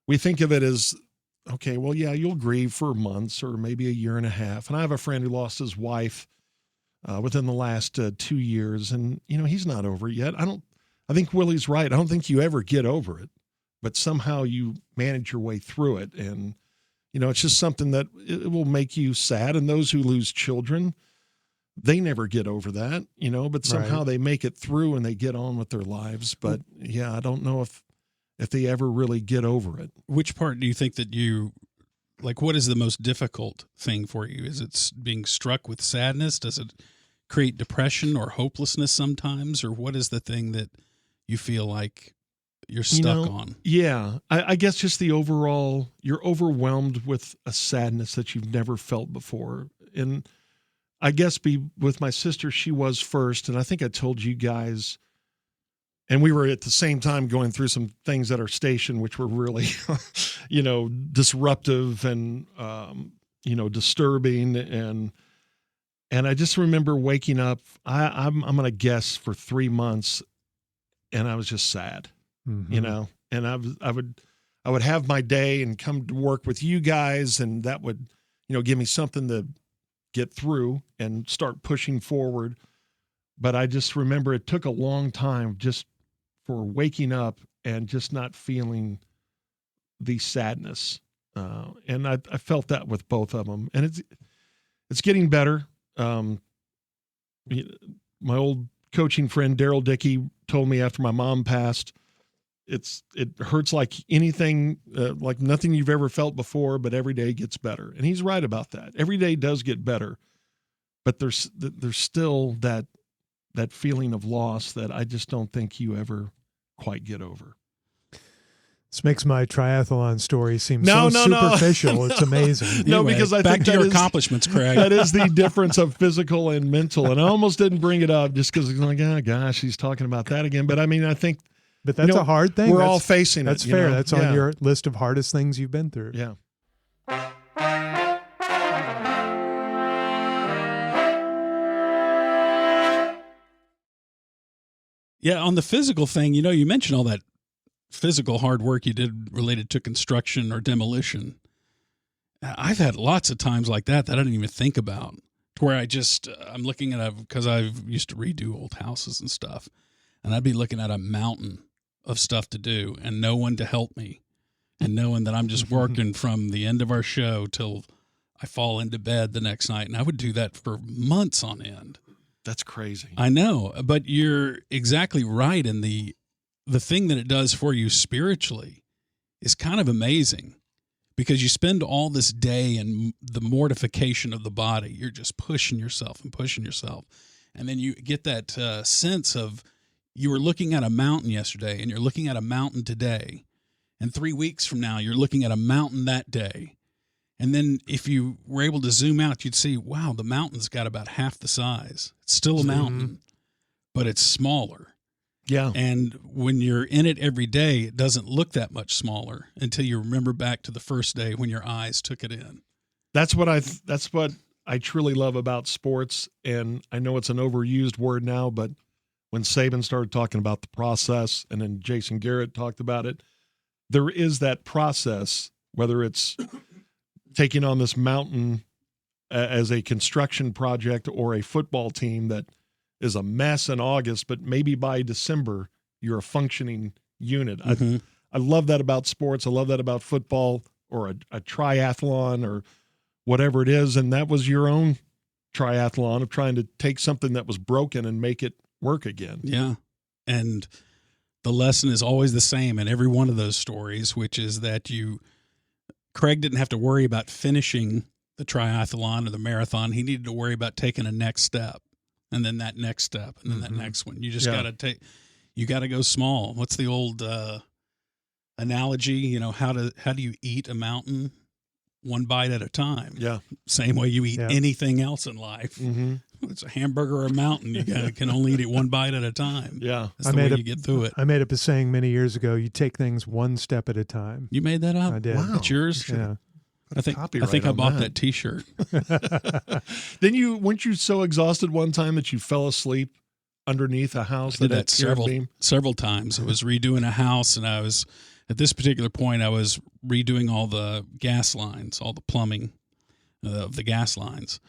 we think of it as, okay, well, yeah, you'll grieve for months or maybe a year and a half. And I have a friend who lost his wife within the last 2 years, and he's not over it yet. I think Willie's right. I don't think you ever get over it, but somehow you manage your way through it. And it's just something that it will make you sad. And those who lose children, they never get over that, but somehow they make it through and they get on with their lives. But yeah, I don't know if they ever really get over it. Which part do you think that what is the most difficult thing for you? Is it being struck with sadness? Does it create depression or hopelessness sometimes? Or what is the thing that you feel like you're stuck on? Yeah, I guess just the overall, you're overwhelmed with a sadness that you've never felt before. And I guess with my sister, she was first. And I think I told you guys, and we were at the same time going through some things at our station, which were really, disruptive and, disturbing. And I just remember waking up, I'm going to guess for 3 months, and I was just sad, and I would have my day and come to work with you guys, and that would, give me something to get through and start pushing forward. But I just remember it took a long time just for waking up and just not feeling the sadness. And I felt that with both of them, and it's getting better. My old coaching friend, Daryl Dickey, told me after my mom passed, it hurts like anything, like nothing you've ever felt before, but every day gets better. And he's right about that. Every day does get better, but there's still that feeling of loss that I just don't think you ever quite get over. This makes my triathlon story seem superficial. No. It's amazing. No, anyway, because I back think to your accomplishments, Craig. That is the difference of physical and mental. And I almost didn't bring it up just because I'm like, oh gosh, he's talking about that again. But I mean, I think, but that's a hard thing. We're all facing that's it. That's fair. That's on your list of hardest things you've been through. Yeah. Yeah, on the physical thing, you mentioned all that physical hard work you did related to construction or demolition. I've had lots of times like that I don't even think about, where I'm looking at because I used to redo old houses and stuff, and I'd be looking at a mountain of stuff to do and no one to help me, and knowing that I'm just working from the end of our show till I fall into bed the next night. And I would do that for months on end. That's crazy. I know, but you're exactly right. And the thing that it does for you spiritually is kind of amazing, because you spend all this day in the mortification of the body. You're just pushing yourself and pushing yourself. And then you get that sense of you were looking at a mountain yesterday and you're looking at a mountain today. And 3 weeks from now, you're looking at a mountain that day. And then if you were able to zoom out, you'd see, wow, the mountain's got about half the size. It's still a mountain, but it's smaller. Yeah. And when you're in it every day, it doesn't look that much smaller until you remember back to the first day when your eyes took it in. That's what I truly love about sports. And I know it's an overused word now, but when Saban started talking about the process and then Jason Garrett talked about it, there is that process, whether it's taking on this mountain as a construction project or a football team that is a mess in August, but maybe by December, you're a functioning unit. Mm-hmm. I love that about sports. I love that about football or a triathlon or whatever it is. And that was your own triathlon of trying to take something that was broken and make it work again. Yeah. And the lesson is always the same in every one of those stories, which is that Craig didn't have to worry about finishing the triathlon or the marathon. He needed to worry about taking a next step, and then that next step, and then that next one. You just got to go small. What's the old analogy? How do you eat a mountain? One bite at a time. Yeah. Same way you eat anything else in life. Mm-hmm. It's a hamburger or a mountain. You can only eat it one bite at a time. Yeah. That's the way you get through it. I made up a saying many years ago, you take things one step at a time. You made that up? I did. Wow. That's yours? Yeah. I think I bought that T-shirt. Then weren't you so exhausted one time that you fell asleep underneath a house? I did that several times. I was redoing a house, and I was at this particular point I was redoing all the gas lines, all the plumbing of the gas lines,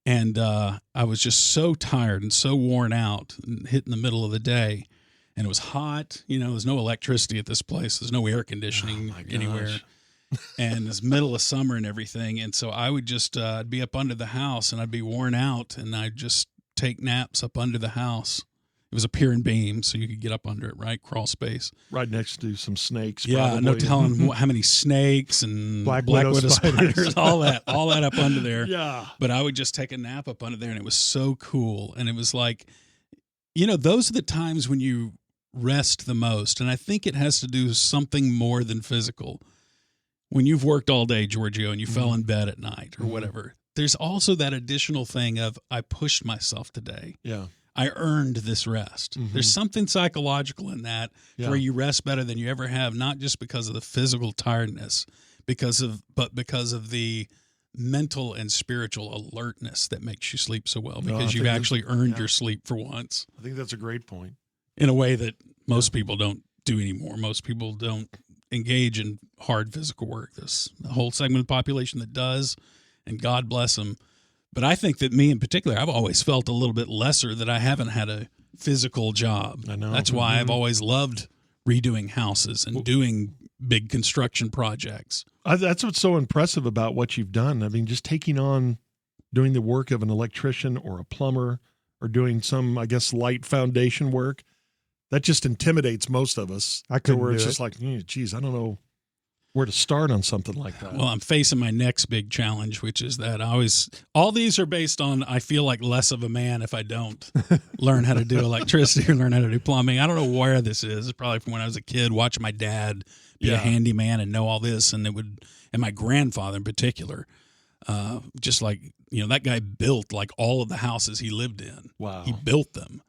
and I was just so tired and so worn out, and hit in the middle of the day, and it was hot. There's no electricity at this place. There's no air conditioning anywhere. And it's middle of summer and everything. And so I would just, I'd be up under the house and I'd be worn out, and I'd just take naps up under the house. It was a pier and beam, so you could get up under it, right? Crawl space. Right next to some snakes. Yeah, probably. no telling how many snakes and Black widow spiders, all that up under there. Yeah. But I would just take a nap up under there, and it was so cool. And it was like, those are the times when you rest the most. And I think it has to do something more than physical. When you've worked all day, Giorgio, and you fell in bed at night or whatever, there's also that additional thing of, I pushed myself today. Yeah. I earned this rest. There's something psychological in that where you rest better than you ever have, not just because of the physical tiredness, but because of the mental and spiritual alertness that makes you sleep so well, because you've actually earned your sleep for once. I think that's a great point. In a way that most people don't do anymore. Most people don't engage in hard physical work. There's a whole segment of the population that does, and God bless them. But I think that me in particular, I've always felt a little bit lesser that I haven't had a physical job. I know. That's why I've always loved redoing houses and doing big construction projects. That's what's so impressive about what you've done. I mean, just taking on doing the work of an electrician or a plumber or doing some, I guess, light foundation work. That just intimidates most of us. I couldn't where it's do just like, geez, I don't know where to start on something like that. Well, I'm facing my next big challenge, which is that all these are based on, I feel like less of a man if I don't learn how to do electricity or learn how to do plumbing. I don't know where this is. It's probably from when I was a kid, watching my dad be a handyman and know all this. And my grandfather in particular, just like, that guy built like all of the houses he lived in. Wow. He built them.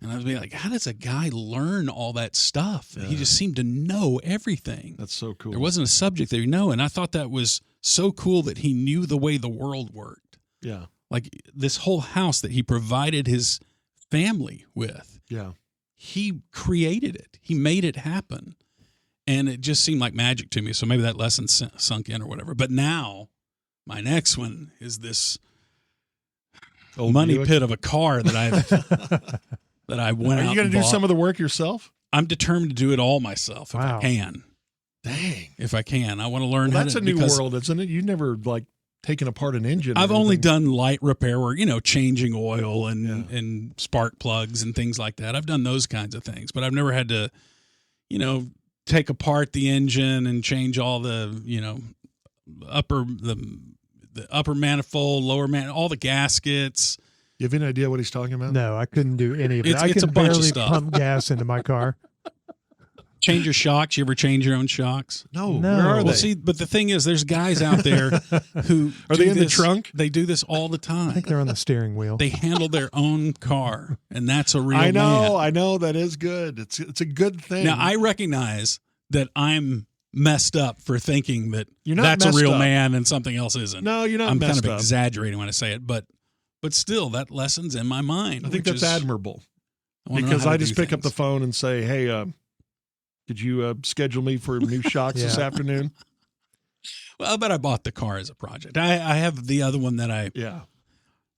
And I was like, how does a guy learn all that stuff? Yeah. He just seemed to know everything. That's so cool. There wasn't a subject that and I thought that was so cool that he knew the way the world worked. Yeah. Like this whole house that he provided his family with. Yeah. He created it. He made it happen. And it just seemed like magic to me. So maybe that lesson sunk in or whatever. But now my next one is this money pit of a car that I went out. Are you going to do some of the work yourself? I'm determined to do it all myself if I can. Dang. If I can. I want to learn how to. That's a new world, isn't it? You've never taken apart an engine. I've only done light repair work, changing oil and spark plugs and things like that. I've done those kinds of things, but I've never had to, take apart the engine and change all the, the upper manifold, lower all the gaskets. You have any idea what he's talking about? No, I couldn't do any of it. I It's a can bunch of barely stuff. pump gas into my car. Change your shocks. You ever change your own shocks? No. No. Where are Well, they? see, but the thing is, there's guys out there who Are do they in the this- trunk? They do this all the I time. think they're on the steering wheel. They handle their own car, and that's a real I know. man. I know. That is good. It's a good thing. Now, I recognize that I'm messed up for thinking that You're not that's a messed real up. man and something else isn't. No, you're not I'm kind messed of up. exaggerating when I say it, but still, that lesson's in my mind. I think which that's is- admirable I wanna know because how to I just do pick up the things. phone and say, "Hey, could you schedule me for new shocks this Yeah. afternoon?" Well, but I bought the car as a project. I have the other one that I Yeah.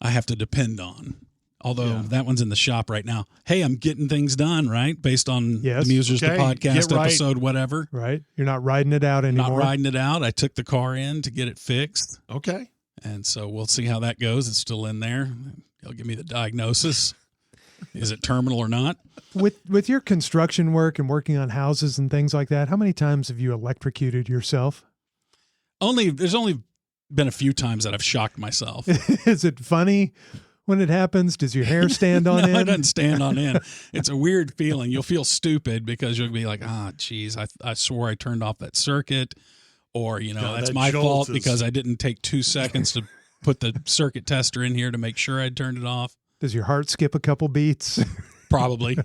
have to depend on. Although Yeah. that one's in the shop right now. Hey, I'm getting things done, right? Based on Yes. the Musers, Okay, the podcast get right. episode, whatever. Right? You're not riding it out anymore. Not riding it out. I took the car in to get it fixed. Okay. And so we'll see how that goes. It's still in there. They'll give me the diagnosis. Is it terminal or not? With your construction work and working on houses and things like that, how many times have you electrocuted yourself? There's only been a few times that I've shocked myself. Is it funny when it happens? Does your hair stand on No, it end? doesn't stand on end. It's a weird feeling. You'll feel stupid because you'll be like, geez, I swore I turned off that circuit. Or, God, that's that my jolt fault is- because I didn't take 2 seconds to put the circuit tester in here to make sure I'd turned it off. Does your heart skip a couple beats? Probably.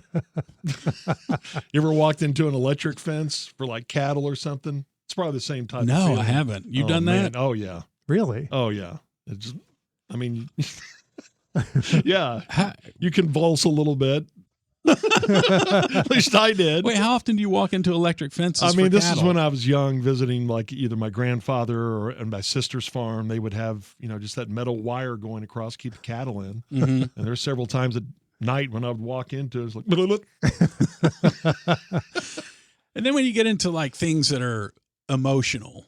You ever walked into an electric fence for like cattle or something? It's probably the same type of No, feeling. I haven't. You Oh, done man. that? Oh, yeah. Really? Oh, yeah. It just, I mean, yeah. How- You convulse a little bit. At least I did. Wait, how often do you walk into electric fences? I mean, for this is cattle? when I was young, visiting like either my grandfather and my sister's farm. They would have, just that metal wire going across, keep the cattle in. Mhm. And there's several times at night when I would walk into it, it's like, And then when you get into like things that are emotional,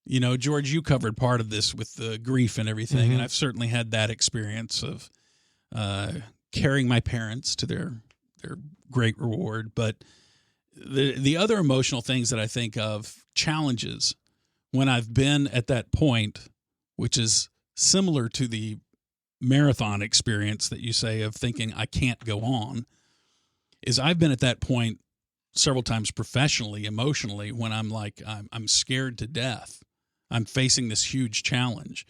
George, you covered part of this with the grief and everything, and I've certainly had that experience of carrying my parents to their great reward. But the other emotional things that I think of, challenges, when I've been at that point, which is similar to the marathon experience that you say of thinking I can't go on, is I've been at that point several times professionally, emotionally, when I'm like, I'm scared to death. I'm facing this huge challenge.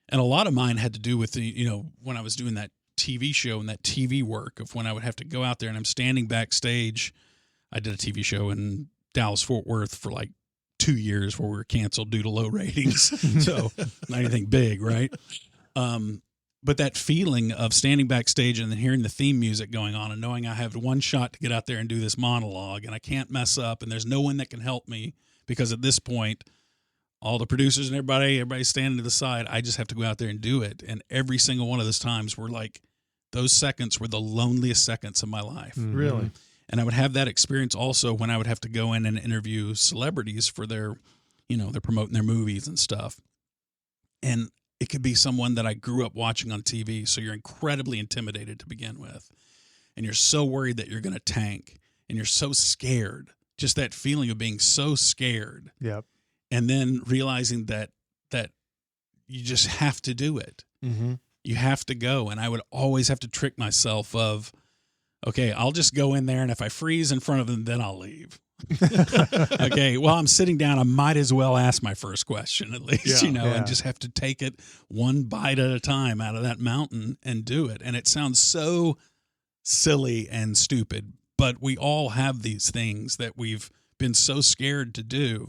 And a lot of mine had to do with when I was doing that TV show and that TV work of when I would have to go out there and I'm standing backstage. I did a TV show in Dallas, Fort Worth for like 2 years where we were canceled due to low ratings. So not anything big, right? But that feeling of standing backstage and then hearing the theme music going on and knowing I have one shot to get out there and do this monologue and I can't mess up and there's no one that can help me because at this point, all the producers and everybody's standing to the side. I just have to go out there and do it. And every single one of those times were like, those seconds were the loneliest seconds of my life. really? And I would have that experience also when I would have to go in and interview celebrities for their, they're promoting their movies and stuff. And it could be someone that I grew up watching on TV. So you're incredibly intimidated to begin with. And you're so worried that you're going to tank. And you're so scared. Just that feeling of being so scared. Yep. And then realizing that you just have to do it. Mm-hmm. You have to go. And I would always have to trick myself of, okay, I'll just go in there. And if I freeze in front of them, then I'll leave. Okay, well, I'm sitting down. I might as well ask my first question at least, Yeah, and just have to take it one bite at a time out of that mountain and do it. And it sounds so silly and stupid, but we all have these things that we've been so scared to do.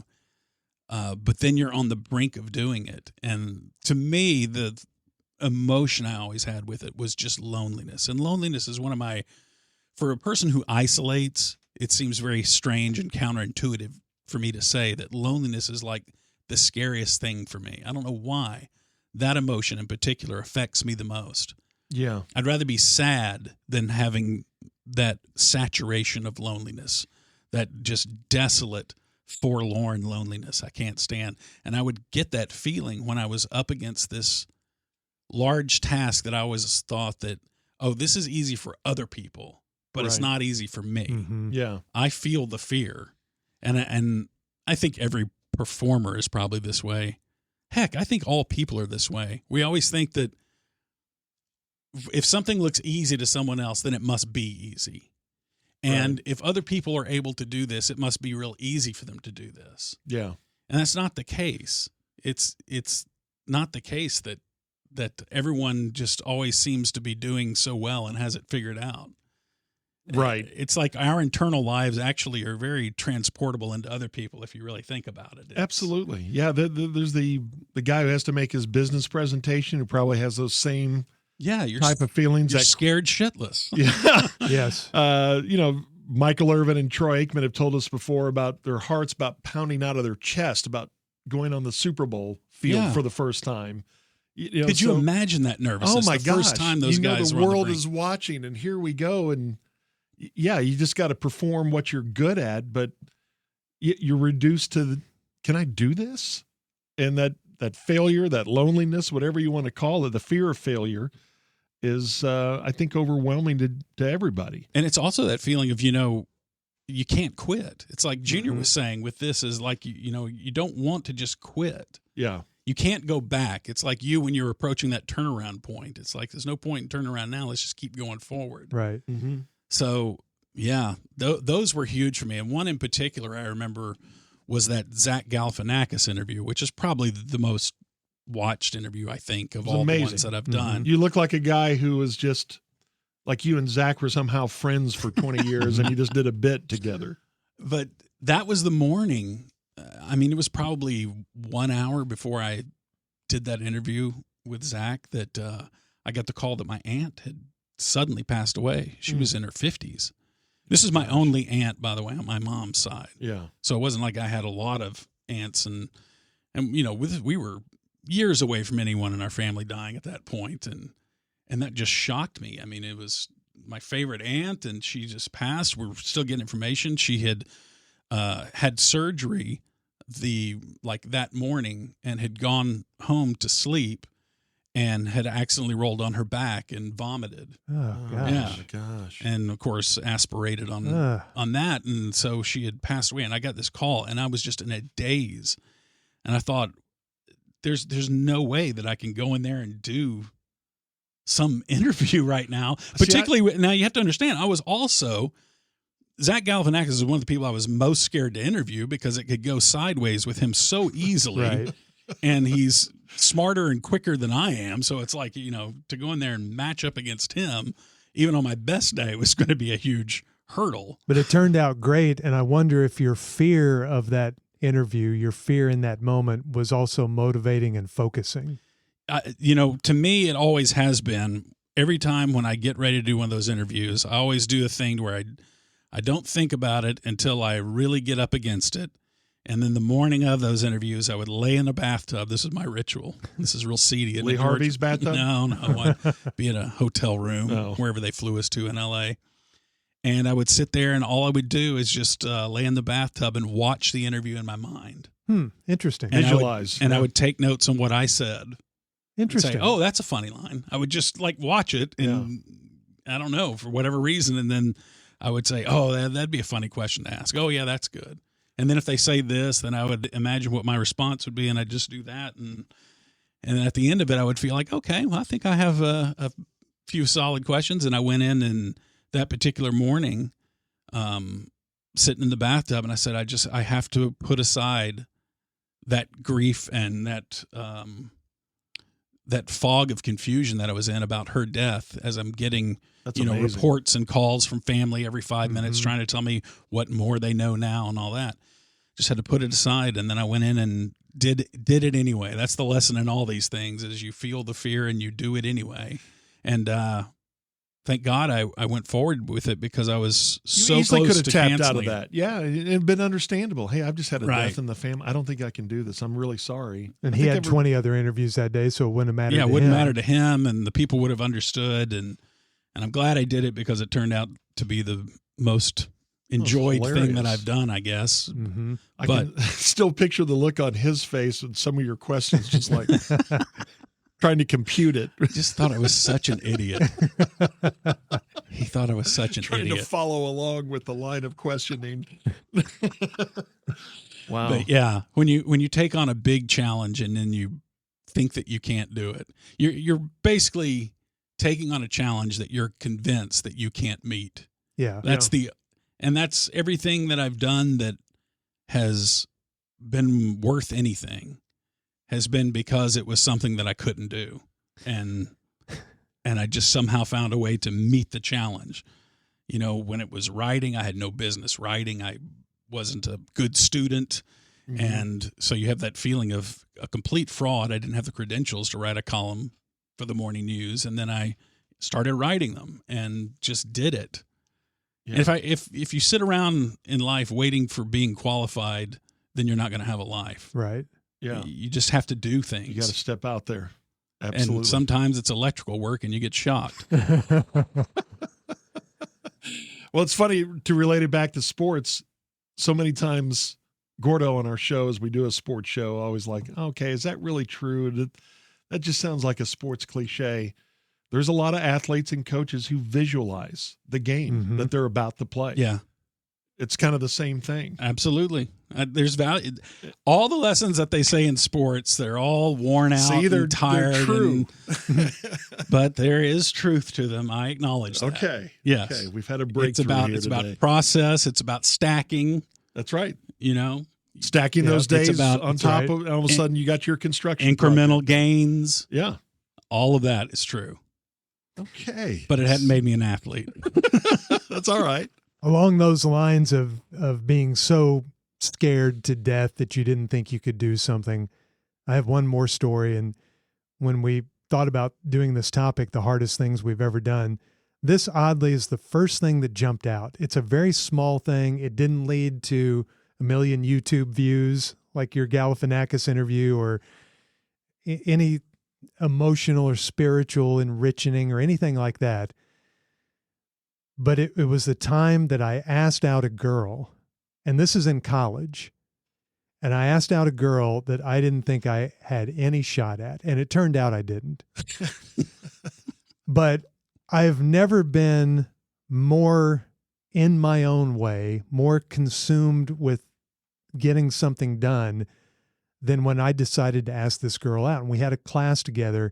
But then you're on the brink of doing it. And to me, the emotion I always had with it was just loneliness. And loneliness is for a person who isolates, it seems very strange and counterintuitive for me to say that loneliness is like the scariest thing for me. I don't know why that emotion in particular affects me the most. Yeah. I'd rather be sad than having that saturation of loneliness, that just desolate, forlorn loneliness I can't stand. And I would get that feeling when I was up against this large task that I always thought that, this is easy for other people, but it's Right. not easy for me. Mm-hmm. Yeah. I feel the fear. And I think every performer is probably this way. heck, I think all people are this way. We always think that if something looks easy to someone else, then it must be easy. And if other people are able to do this, it must be real easy for them to do this. Yeah. And that's not the case. It's not the case that everyone just always seems to be doing so well and has it figured out. Right. It's like our internal lives actually are very transportable into other people if you really think about it. Absolutely. Yeah. There's the guy who has to make his business presentation who probably has those same type of feelings. You're scared shitless. Yeah. Yes. Michael Irvin and Troy Aikman have told us before about their hearts about pounding out of their chest about going on the Super Bowl field for the first time. Could you imagine that nervousness? Oh my gosh. First time those guys the were on world the brink. is watching, and here we go. And yeah, you just got to perform what you're good at, but you're reduced to can I do this? And that failure, that loneliness, whatever you want to call it, the fear of failure is, I think, overwhelming to everybody. And it's also that feeling of, you can't quit. It's like Junior was saying with this is like, you don't want to just quit. Yeah. You can't go back. It's like you when you're approaching that turnaround point. It's like there's no point in turning around now. Let's just keep going forward. Right. Mm-hmm. So, yeah, those were huge for me. And one in particular I remember was that Zach Galifianakis interview, which is probably the most watched interview, I think, of all the ones that I've done. You look like a guy who was just like you and Zach were somehow friends for 20 years and you just did a bit together. But that was the morning. It was probably 1 hour before I did that interview with Zach that I got the call that my aunt had suddenly passed away. She was in her 50s. This is my only aunt, by the way, on my mom's side. Yeah. So it wasn't like I had a lot of aunts and we were years away from anyone in our family dying at that point, and that just shocked me. It was my favorite aunt, and she just passed. We're still getting information. She had had surgery that morning and had gone home to sleep and had accidentally rolled on her back and vomited. Oh, gosh. Yeah. Gosh. And of course aspirated on that. And so she had passed away, and I got this call and I was just in a daze. And I thought, there's no way that I can go in there and do some interview right now. Particularly now you have to understand, I was also Zach Galifianakis is one of the people I was most scared to interview because it could go sideways with him so easily. Right. And he's smarter and quicker than I am. So it's like, to go in there and match up against him, even on my best day, was going to be a huge hurdle. But it turned out great. And I wonder if your fear of that interview, your fear in that moment was also motivating and focusing. To me, it always has been. Every time when I get ready to do one of those interviews, I always do a thing where I don't think about it until I really get up against it. And then the morning of those interviews, I would lay in a bathtub. This is my ritual. This is real seedy. Lee Harvey's bathtub? No. I'd be in a hotel room, wherever they flew us to in L.A. And I would sit there, and all I would do is just lay in the bathtub and watch the interview in my mind. Interesting. And visualize. I would take notes on what I said. Interesting. Say, oh, that's a funny line. I would just watch it, and I don't know, for whatever reason. And then I would say, oh, that'd be a funny question to ask. Oh, yeah, that's good. And then if they say this, then I would imagine what my response would be, and I'd just do that. And at the end of it, I would feel like, okay, well, I think I have a few solid questions. And I went in, and that particular morning, sitting in the bathtub, and I said, I have to put aside that grief and that fog of confusion that I was in about her death as I'm getting reports and calls from family every 5 minutes trying to tell me what more they know now and all that. Just had to put it aside, and then I went in and did it anyway. That's the lesson in all these things, is you feel the fear and you do it anyway. And thank God I went forward with it, because I was so easily close could to have tapped out canceling of that. Yeah, it'd been understandable. Hey, I've just had a death in the family. I don't think I can do this. I'm really sorry. And he had 20 other interviews that day, so it wouldn't have mattered to him. Yeah, it wouldn't matter to him, and the people would have understood. And I'm glad I did it, because it turned out to be the most enjoyed thing that I've done, I guess. Mm-hmm. I can still picture the look on his face and some of your questions, just like trying to compute it. I just thought I was such an idiot. He thought I was such an idiot. Trying to follow along with the line of questioning. Wow. But yeah, when you take on a big challenge and then you think that you can't do it. You're basically taking on a challenge that you're convinced that you can't meet. Yeah. And that's everything that I've done that has been worth anything has been because it was something that I couldn't do. And I just somehow found a way to meet the challenge. You know, when it was writing, I had no business writing. I wasn't a good student. Mm-hmm. And so you have that feeling of a complete fraud. I didn't have the credentials to write a column for the morning news. And then I started writing them and just did it. Yeah. And if you sit around in life waiting for being qualified, then you're not going to have a life. Right. Yeah. You just have to do things. You got to step out there. Absolutely. And sometimes it's electrical work and you get shocked. Well, it's funny to relate it back to sports. So many times, Gordo on our shows, we do a sports show, always like, okay, is that really true? That just sounds like a sports cliche. There's a lot of athletes and coaches who visualize the game that they're about to play. Yeah. It's kind of the same thing. Absolutely. There's value. All the lessons that they say in sports, they're all worn out and tired. They're true. But there is truth to them. I acknowledge that. Okay. Yes. Okay. We've had a breakthrough It's about process. It's about stacking. That's right. You know, stacking those days on top right. of, and all of a sudden you got your construction incremental project. Gains. Yeah. All of that is true. Okay. But it hadn't made me an athlete. That's all right. Along those lines of being so scared to death that you didn't think you could do something, I have one more story. And when we thought about doing this topic, the hardest things we've ever done, this oddly is the first thing that jumped out. It's a very small thing. It didn't lead to a million YouTube views like your Galifianakis interview or any emotional or spiritual enriching or anything like that. But it was the time that I asked out a girl, and this is in college, and I asked out a girl that I didn't think I had any shot at, and it turned out I didn't. But I've never been more in my own way, more consumed with getting something done than when I decided to ask this girl out. And we had a class together,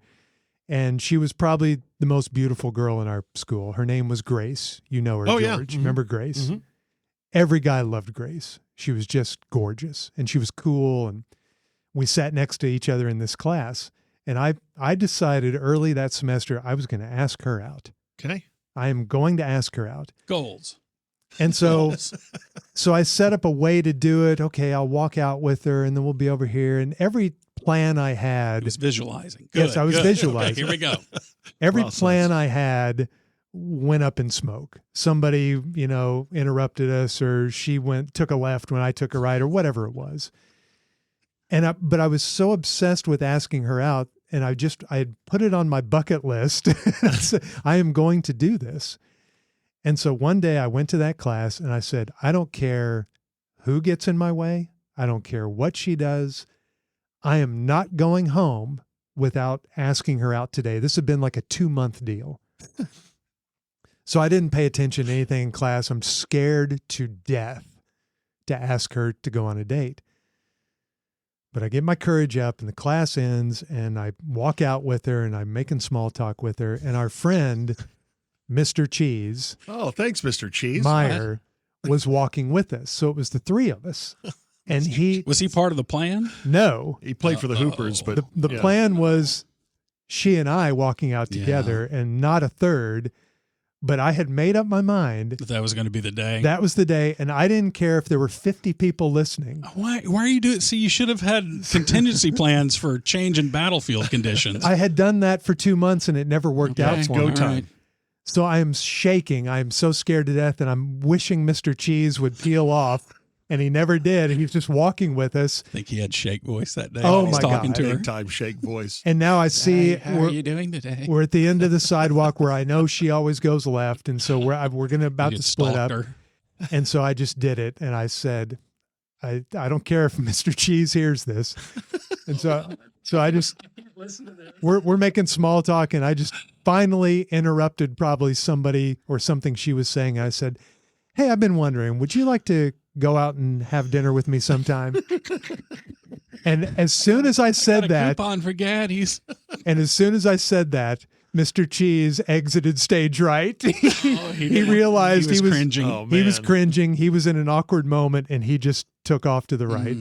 and she was probably the most beautiful girl in our school. Her name was Grace. You know her, Oh, George. yeah. Mm-hmm. Remember Grace? Mm-hmm. Every guy loved Grace. She was just gorgeous, and she was cool. And we sat next to each other in this class. And I decided early that semester I was going to ask her out. Okay. I am going to ask her out. Goals. And so I set up a way to do it. Okay, I'll walk out with her, and then we'll be over here. And every plan I had, He was visualizing. Good, yes, I was good. visualizing. Okay, here we go. Every Process. plan I had went up in smoke. Somebody, interrupted us, or she took a left when I took a right, or whatever it was. But I was so obsessed with asking her out, and I had put it on my bucket list. I am going to do this. And so one day I went to that class and I said, I don't care who gets in my way. I don't care what she does. I am not going home without asking her out today. This had been like a 2-month deal. So I didn't pay attention to anything in class. I'm scared to death to ask her to go on a date. But I get my courage up and the class ends and I walk out with her and I'm making small talk with her. And our friend, Mr. Cheese, Oh, thanks, Mr. Cheese. Meyer, was walking with us. So it was the three of us. And Was he part of the plan? no, He played for the Hoopers, but the yeah. plan was she and I walking out together and not a third. But I had made up my mind. That was going to be the day. That was the day. And I didn't care if there were 50 people listening. Why are you doing? See, you should have had contingency plans for change in battlefield conditions. I had done that for 2 months and it never worked Okay, out for go me. time. right. So I am shaking. I am so scared to death, and I'm wishing Mr. Cheese would peel off, and he never did. And he's just walking with us. I think he had shake voice that day. Oh, when he was my talking God. to her. Big time shake voice. And now I see How are you doing today? we're at the end of the sidewalk where I know she always goes left, and so we're going to about You to just split up. stalked her. And so I just did it, and I said, I don't care if Mr. Cheese hears this. And so I just we're making small talk, and I just finally interrupted probably somebody or something she was saying. I said, "Hey, I've been wondering, would you like to go out and have dinner with me sometime?" And as soon as I said Got a that, coupon for Gaddy's. and as soon as I said that, Mr. Cheese exited stage right. He realized he was cringing. Oh, He was man. cringing. He was in an awkward moment, and he just took off to the right.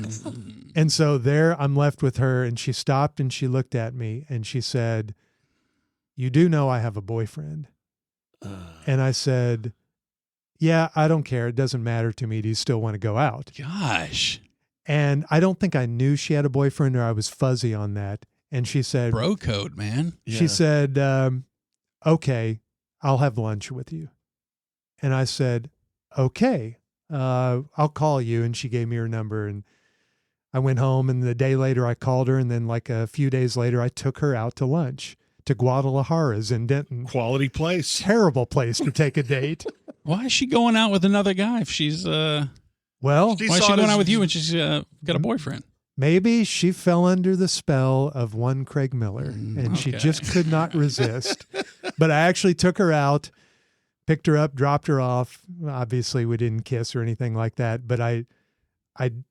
And so there I'm left with her, and she stopped and she looked at me and she said, "You do know I have a boyfriend." And I said, "Yeah, I don't care. It doesn't matter to me. Do you still want to go out?" Gosh, And I don't think I knew she had a boyfriend, or I was fuzzy on that. And she said, bro code, man. She said, "Okay, I'll have lunch with you." And I said, "Okay, I'll call you." And she gave me her number, and I went home, and the day later I called her. And then like a few days later, I took her out to lunch to Guadalajara's in Denton. Quality place. Terrible place to take a date. Why is she going out with another guy if she's Well, why is she saw it going as- out with you when she's got a boyfriend? maybe she fell under the spell of one Craig Miller, and she okay. just could not resist. But I actually took her out, picked her up, dropped her off. Obviously, we didn't kiss or anything like that. But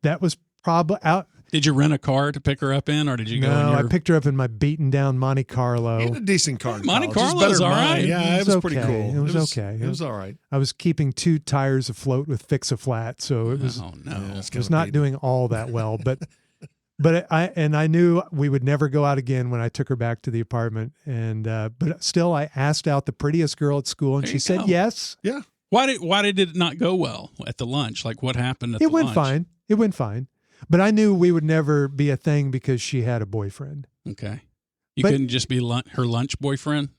that was probably out. Did you rent a car to pick her up in, or did you go? No, in I your... picked her up in my beaten down Monte Carlo. He had a decent car. in Monte college. It was Carlo's better than all mine. right. Yeah, It it was was pretty okay. cool. It was okay. It was all right. I was keeping 2 tires afloat with Fix-A-Flat, so it was Oh no. Yeah, it's it was gotta not be- doing all that well. But I knew we would never go out again when I took her back to the apartment. And but still, I asked out the prettiest girl at school, and There she you said go. yes. Yeah. Why did it not go well at the lunch? Like what happened at It the went lunch? fine. It went fine. But I knew we would never be a thing because she had a boyfriend. Okay. You But- couldn't just be her lunch boyfriend,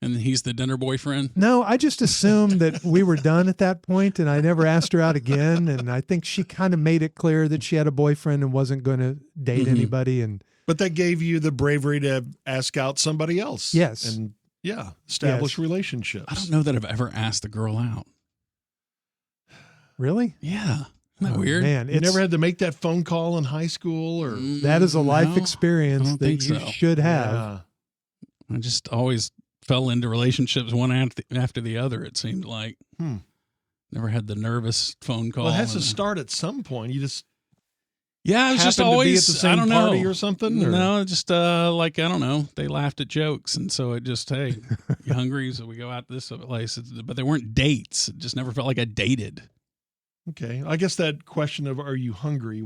and he's the dinner boyfriend. No, I just assumed that we were done at that point, and I never asked her out again. And I think she kind of made it clear that she had a boyfriend and wasn't going to date Mhm. anybody. And But that gave you the bravery to ask out somebody else. Yes. And establish Yes. relationships. I don't know that I've ever asked the girl out. really, Yeah. Isn't that Oh, weird? man, You it's, never had to make that phone call in high school or that is a life No, experience I don't that think you so. should have. Yeah. I just always fell into relationships one after the other, it seemed like. Hmm. Never had the nervous phone call. Well, it has to and- start at some point. You just Yeah, it was just happened to be always at the same I don't know. party or something. Or? No, just like I don't know. They laughed at jokes, and so it just hey, you hungry? So we go out to this place. But they weren't dates. It just never felt like I dated. Okay. I guess that question of "Are you hungry?"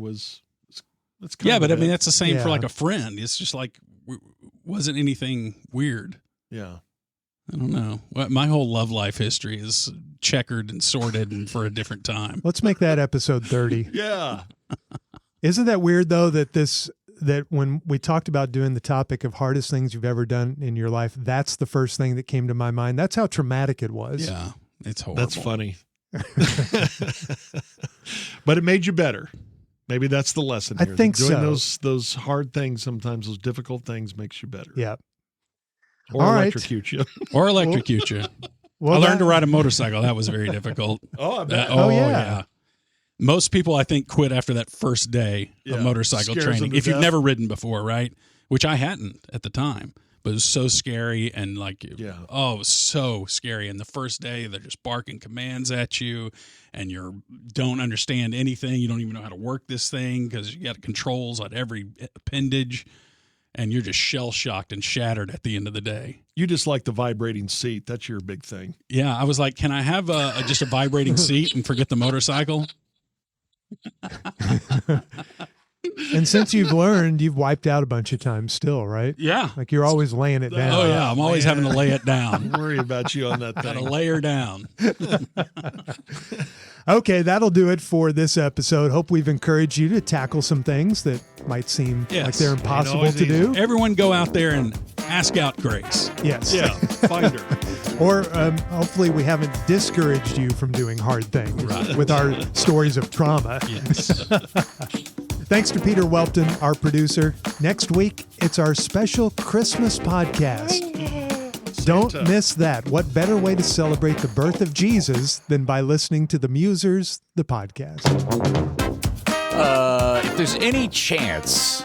that's kind Yeah, of but I it. mean that's the same for Yeah. like a friend. It's just like wasn't anything weird. yeah. I don't know. My whole love life history is checkered and sorted and for a different time. Let's make that episode 30. Yeah. Isn't that weird though that when we talked about doing the topic of hardest things you've ever done in your life, that's the first thing that came to my mind. That's how traumatic it was. Yeah, it's horrible. That's funny. But it made you better. Maybe that's the lesson I here. think Doing so. those hard things, sometimes those difficult things makes you better. Yeah. Or All right. electrocute you. Or electrocute you. Well, I learned to that- ride a motorcycle. That was very difficult. Oh, I bet. Oh, yeah. Most people, I think, quit after that first day Yeah. of motorcycle Scares training. them to If you've death. never ridden before, right? Which I hadn't at the time, but it was so scary and like, Yeah. oh, it was so scary. And the first day, they're just barking commands at you, and you don't understand anything. You don't even know how to work this thing because you got controls on every appendage, and you're just shell shocked and shattered at the end of the day. You just like the vibrating seat. That's your big thing. Yeah, I was like, can I have just a vibrating seat and forget the motorcycle? And since you've learned, you've wiped out a bunch of times still, right? Yeah. Like you're always laying it down. Oh, yeah. I'm always man. having to lay it down. Don't worry about you on that Got to thing. lay her down. Okay, that'll do it for this episode. Hope we've encouraged you to tackle some things that might seem Yes. like they're impossible always to do. Everyone go out there and ask out Grace. Yes. Yeah, find her. Or hopefully we haven't discouraged you from doing hard things with our stories of trauma. Yes. Thanks to Peter Welpton, our producer. Next week, it's our special Christmas podcast. Don't miss that. What better way to celebrate the birth of Jesus than by listening to the Musers, the podcast? If there's any chance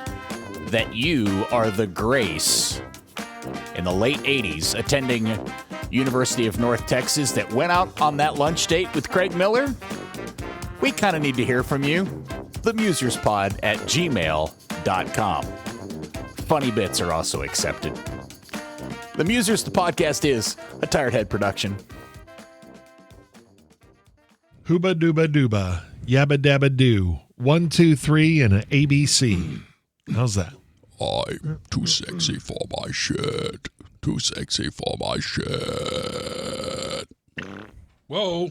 that you are the Grace in the late 80s attending University of North Texas that went out on that lunch date with Craig Miller, we kind of need to hear from you. TheMusersPod@gmail.com. tirethead.com. Funny bits are also accepted. The Musers, the podcast, is a Tired Head production. Hooba dooba dooba, yabba dabba doo. 1, 2, 3, and an ABC. How's that? I'm too sexy for my shit. Too sexy for my shit. Whoa.